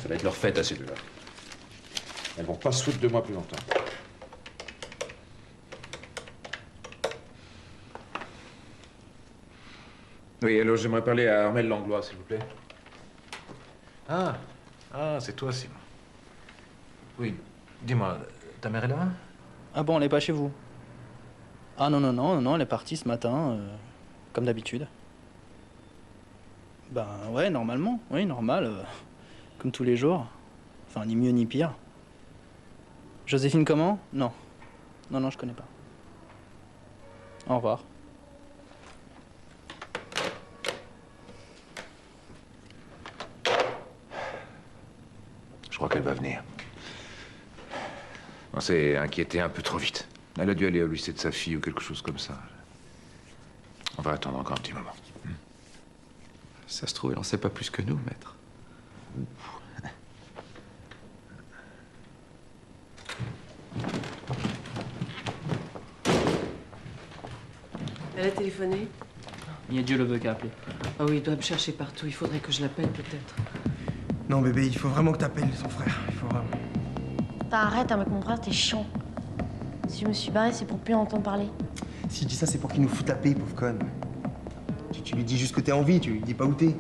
Ça va être leur fête à ces deux-là. Elles vont pas se foutre de moi plus longtemps. Oui, alors j'aimerais parler à Armelle Langlois, s'il vous plaît. Ah, c'est toi, Simon. Oui, dis-moi, ta mère est là? Ah bon, elle n'est pas chez vous? Ah non, elle est partie ce matin, comme d'habitude. Ben ouais, normalement, oui, normal, comme tous les jours. Enfin, ni mieux ni pire. Joséphine comment? Non, je connais pas. Au revoir. Je crois qu'elle va venir. On s'est inquiété un peu trop vite. Elle a dû aller au lycée de sa fille ou quelque chose comme ça. On va attendre encore un petit moment. Ça se trouve, elle en sait pas plus que nous, maître. Elle a téléphoné? Il y a Dieu le veut qui a appelé. Ah oui, il doit me chercher partout. Il faudrait que je l'appelle peut-être. Non, bébé, il faut vraiment que t'appelles son frère. Il faut vraiment. Arrête avec mon frère, t'es chiant. Si je me suis barrée, c'est pour plus en entendre parler. Si je dis ça, c'est pour qu'il nous foute la paix, pauvre conne. Tu lui dis juste que t'es en vie, tu lui dis pas où t'es.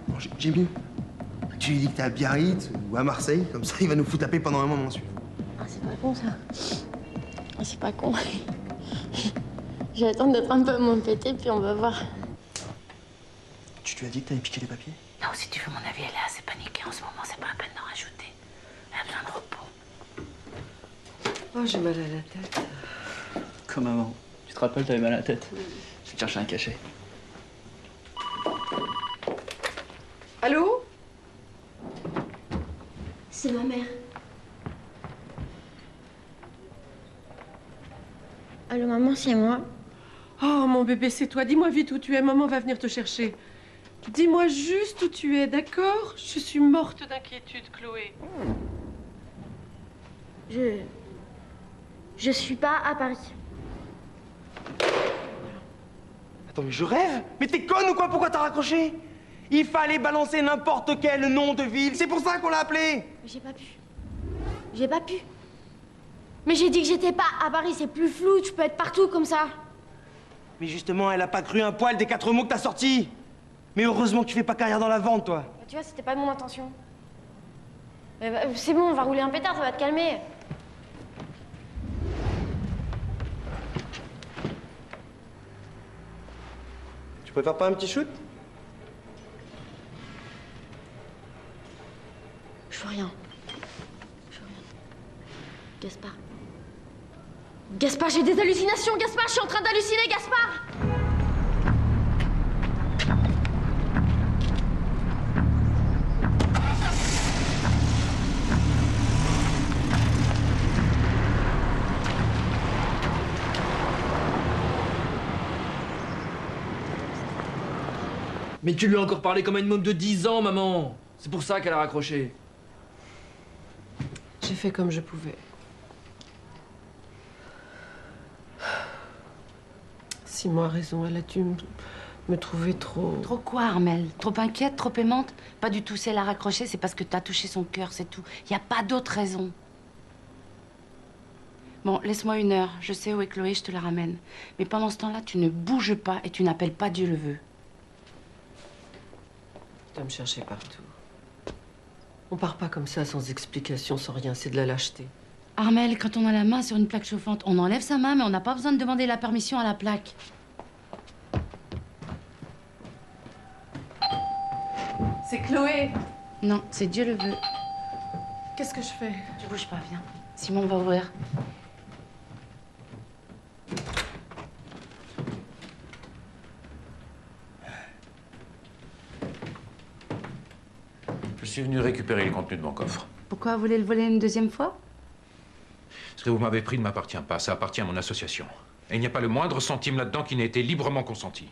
Bon, j'ai mieux. Tu lui dis que t'es à Biarritz ou à Marseille, comme ça il va nous foutre la paix pendant un moment, celui-là. Ah, c'est pas con, ça. Ah, c'est pas con. Je vais attendre d'être un peu moins pété, puis on va voir. Tu lui as dit que t'avais piqué les papiers? Non, si tu veux mon avis, elle est assez paniquée en ce moment, c'est pas la peine d'en rajouter. Elle a besoin de repos. Oh, j'ai mal à la tête. Comme avant. Tu te rappelles, t'avais mal à la tête. Je vais te chercher un cachet. Allô? C'est ma mère. Allô, maman, c'est moi. Oh, mon bébé, c'est toi. Dis-moi vite où tu es. Maman va venir te chercher. Dis-moi juste où tu es, d'accord? Je suis morte d'inquiétude, Chloé. Je suis pas à Paris. Attends, mais je rêve? Mais t'es conne ou quoi? Pourquoi t'as raccroché? Il fallait balancer n'importe quel nom de ville. C'est pour ça qu'on l'a appelé. J'ai pas pu. J'ai pas pu. Mais j'ai dit que j'étais pas à Paris, c'est plus flou, tu peux être partout comme ça. Mais justement, elle a pas cru un poil des 4 mots que t'as sortis. Mais heureusement que tu fais pas carrière dans la vente, toi. Bah, tu vois, c'était pas mon intention. C'est bon, on va rouler un pétard, ça va te calmer. Tu préfères pas un petit shoot? Je veux rien. Gaspard. Gaspard, j'ai des hallucinations, Gaspard, je suis en train d'halluciner, Gaspard! Mais tu lui as encore parlé comme à une môme de 10 ans, maman. C'est pour ça qu'elle a raccroché. J'ai fait comme je pouvais. Simon a raison, elle a dû me trouver trop... Trop quoi, Armelle? Trop inquiète, trop aimante? Pas du tout. Si elle a raccroché, c'est parce que t'as touché son cœur, c'est tout. Y a pas d'autre raison. Bon, laisse-moi 1 heure. Je sais où est Chloé, je te la ramène. Mais pendant ce temps-là, tu ne bouges pas et tu n'appelles pas Dieu le veut. Tu dois me chercher partout. On part pas comme ça, sans explication, sans rien, c'est de la lâcheté. Armel, quand on a la main sur une plaque chauffante, on enlève sa main, mais on n'a pas besoin de demander la permission à la plaque. C'est Chloé. Non, c'est Dieu le veut. Qu'est-ce que je fais? Tu bouges pas, viens. Simon va ouvrir. Je suis venu récupérer le contenu de mon coffre. Pourquoi vous voulez le voler une deuxième fois? Ce que vous m'avez pris ne m'appartient pas, ça appartient à mon association. Et il n'y a pas le moindre centime là-dedans qui n'ait été librement consenti.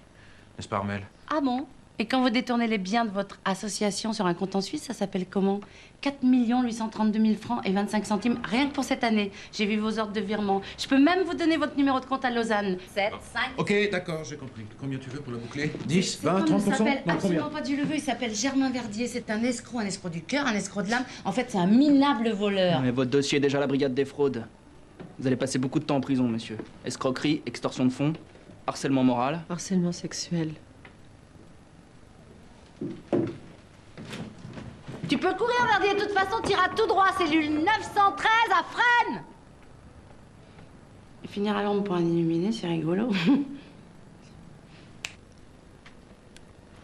N'est-ce pas, Armel? Ah bon? Et quand vous détournez les biens de votre association sur un compte en Suisse, ça s'appelle comment? 4 832 000 francs et 25 centimes, rien que pour cette année. J'ai vu vos ordres de virement. Je peux même vous donner votre numéro de compte à Lausanne. 7, 5... Ok, d'accord, j'ai compris. Combien tu veux pour la boucler? 10, C'est 20, comme 30%? il s'appelle Non, absolument combien? pas Dieu le veut, il s'appelle Germain Verdier. C'est un escroc du cœur, un escroc de l'âme. En fait, c'est un minable voleur. Mais votre dossier est déjà à la brigade des fraudes. Vous allez passer beaucoup de temps en prison, monsieur. Escroquerie, extorsion de fonds, harcèlement moral. Harcèlement sexuel. Tu peux courir, Verdier, de toute façon, t'iras tout droit, cellule 913 à Fresnes. Et finir à l'ombre pour un illuminé, c'est rigolo.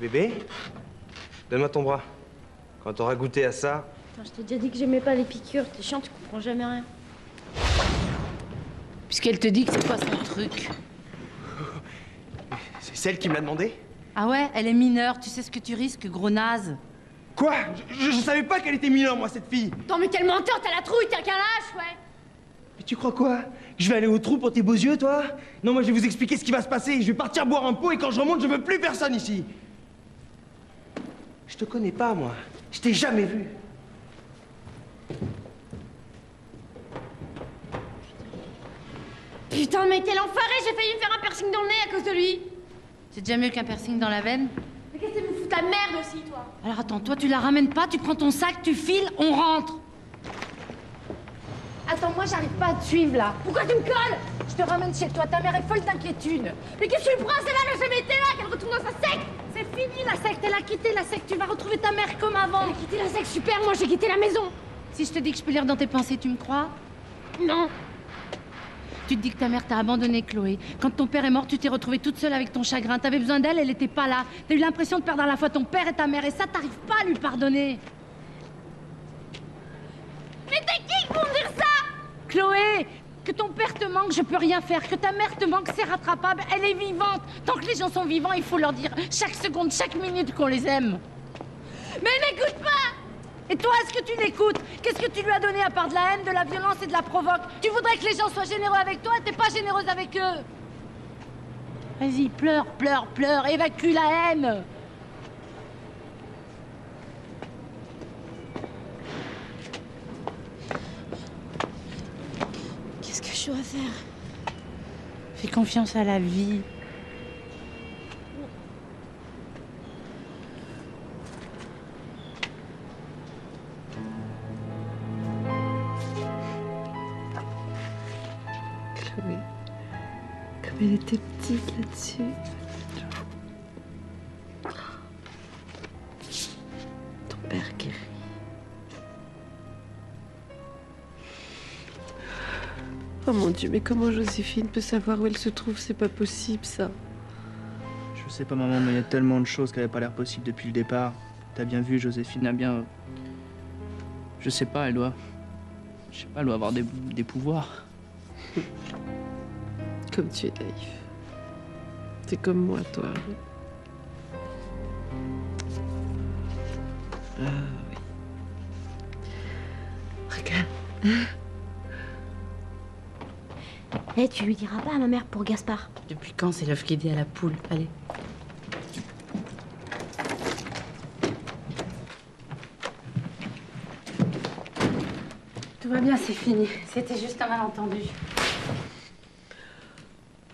Bébé, donne-moi ton bras. Quand t'auras goûté à ça... Attends, je t'ai déjà dit que j'aimais pas les piqûres. T'es chiant, tu comprends jamais rien. Puisqu'elle te dit que c'est pas son truc. C'est celle qui me l'a demandé? Ah ouais, elle est mineure, tu sais ce que tu risques, gros naze. Quoi? Je savais pas qu'elle était mineure, moi, cette fille. Attends, mais quel menteur, t'as la trouille, t'as qu'un lâche, ouais. Mais tu crois quoi? Que je vais aller au trou pour tes beaux yeux, toi? Non, moi, je vais vous expliquer ce qui va se passer. Je vais partir boire un pot et quand je remonte, je veux plus personne ici. Je te connais pas, moi. Je t'ai jamais vu. Putain, mais quel enfoiré, j'ai failli me faire un piercing dans le nez à cause de lui. C'est déjà mieux qu'un piercing dans la veine. Mais qu'est-ce que tu me fous ta merde aussi, toi? Alors attends, toi tu la ramènes pas, tu prends ton sac, tu files, on rentre. Attends, moi j'arrive pas à te suivre là. Pourquoi tu me colles? Je te ramène chez toi, ta mère est folle d'inquiétude. Mais qu'est-ce que tu lui prends? C'est là, le CBT là, qu'elle retourne dans sa secte. C'est fini la secte, elle a quitté la secte, tu vas retrouver ta mère comme avant. Elle a quitté la secte, super, moi j'ai quitté la maison. Si je te dis que je peux lire dans tes pensées, tu me crois? Non. Tu te dis que ta mère t'a abandonné, Chloé. Quand ton père est mort, tu t'es retrouvée toute seule avec ton chagrin. T'avais besoin d'elle, elle était pas là. T'as eu l'impression de perdre à la fois ton père et ta mère, et ça, t'arrives pas à lui pardonner. Mais t'es qui pour me dire ça? Chloé, que ton père te manque, je peux rien faire. Que ta mère te manque, c'est rattrapable. Elle est vivante. Tant que les gens sont vivants, il faut leur dire chaque seconde, chaque minute qu'on les aime. Mais elle m'écoute pas. Et toi, est-ce que tu l'écoutes? Qu'est-ce que tu lui as donné à part de la haine, de la violence et de la provoque? Tu voudrais que les gens soient généreux avec toi et t'es pas généreuse avec eux. Vas-y, pleure, pleure, pleure, évacue la haine. Qu'est-ce que je dois faire? Fais confiance à la vie. Chloé, comme elle était petite là-dessus. Ton père qui rit. Oh mon Dieu, mais comment Joséphine peut savoir où elle se trouve? C'est pas possible, ça. Je sais pas, maman, mais il y a tellement de choses qui n'avaient pas l'air possibles depuis le départ. T'as bien vu, Joséphine a bien... Je sais pas, elle doit... Je sais pas, elle doit avoir des pouvoirs. Comme tu es naïf. T'es comme moi, toi. Ah oui. Regarde. Eh, tu lui diras pas à ma mère pour Gaspard. Depuis quand c'est l'œuf qui dit à la poule? Allez. Tout va bien, c'est fini. C'était juste un malentendu.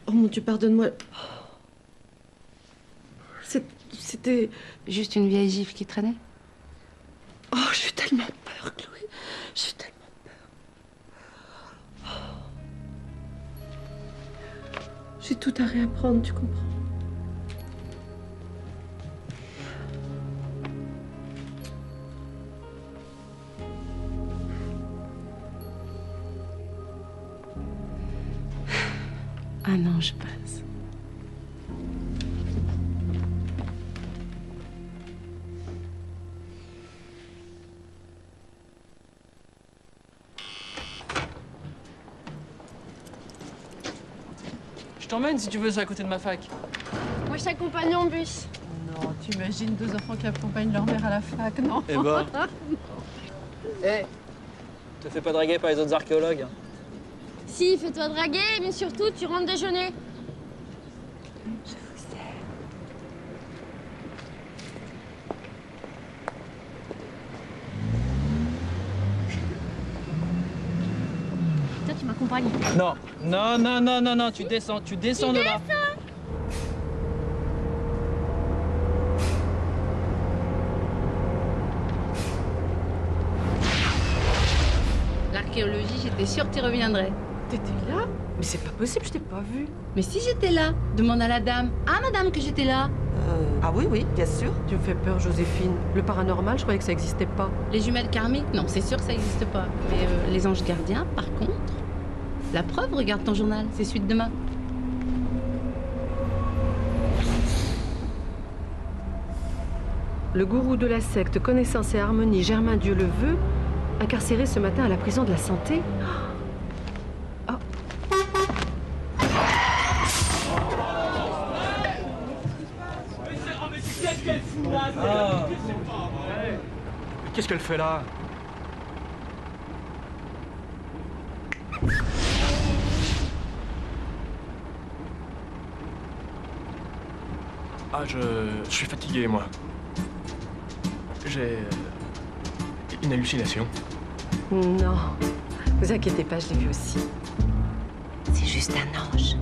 Oh mon Dieu, pardonne-moi. C'était... Juste une vieille gifle qui traînait? Oh, j'ai tellement peur, Chloé. J'ai tellement peur. J'ai tout à réapprendre, tu comprends? Un ange passe. Je t'emmène si tu veux, c'est à côté de ma fac. Moi, je t'accompagne en bus. Non, t'imagines deux enfants qui accompagnent leur mère à la fac, non? Eh ben. Hé, te fais pas draguer par les autres archéologues. Si, fais-toi draguer, mais surtout, tu rentres déjeuner. Toi, tu m'accompagnes. Non, non, non, non, non, non, tu descends de là. L'archéologie, j'étais sûre que tu reviendrais. T'étais là? Mais c'est pas possible, je t'ai pas vue. Mais si j'étais là, demande à la dame. Ah, madame, que j'étais là. Ah oui, oui, bien sûr. Tu me fais peur, Joséphine. Le paranormal, je croyais que ça existait pas. Les jumelles karmiques, non, c'est sûr que ça n'existe pas. Mais les anges gardiens, par contre, la preuve, regarde ton journal, c'est celui de demain. Le gourou de la secte Connaissance et Harmonie, Germain Dieu le veut, incarcéré ce matin à la prison de la Santé. Oh. Ah. Qu'est-ce qu'elle fait là? Ah, je suis fatigué, moi. J'ai une hallucination. Non, vous inquiétez pas, je l'ai vu aussi. C'est juste un ange.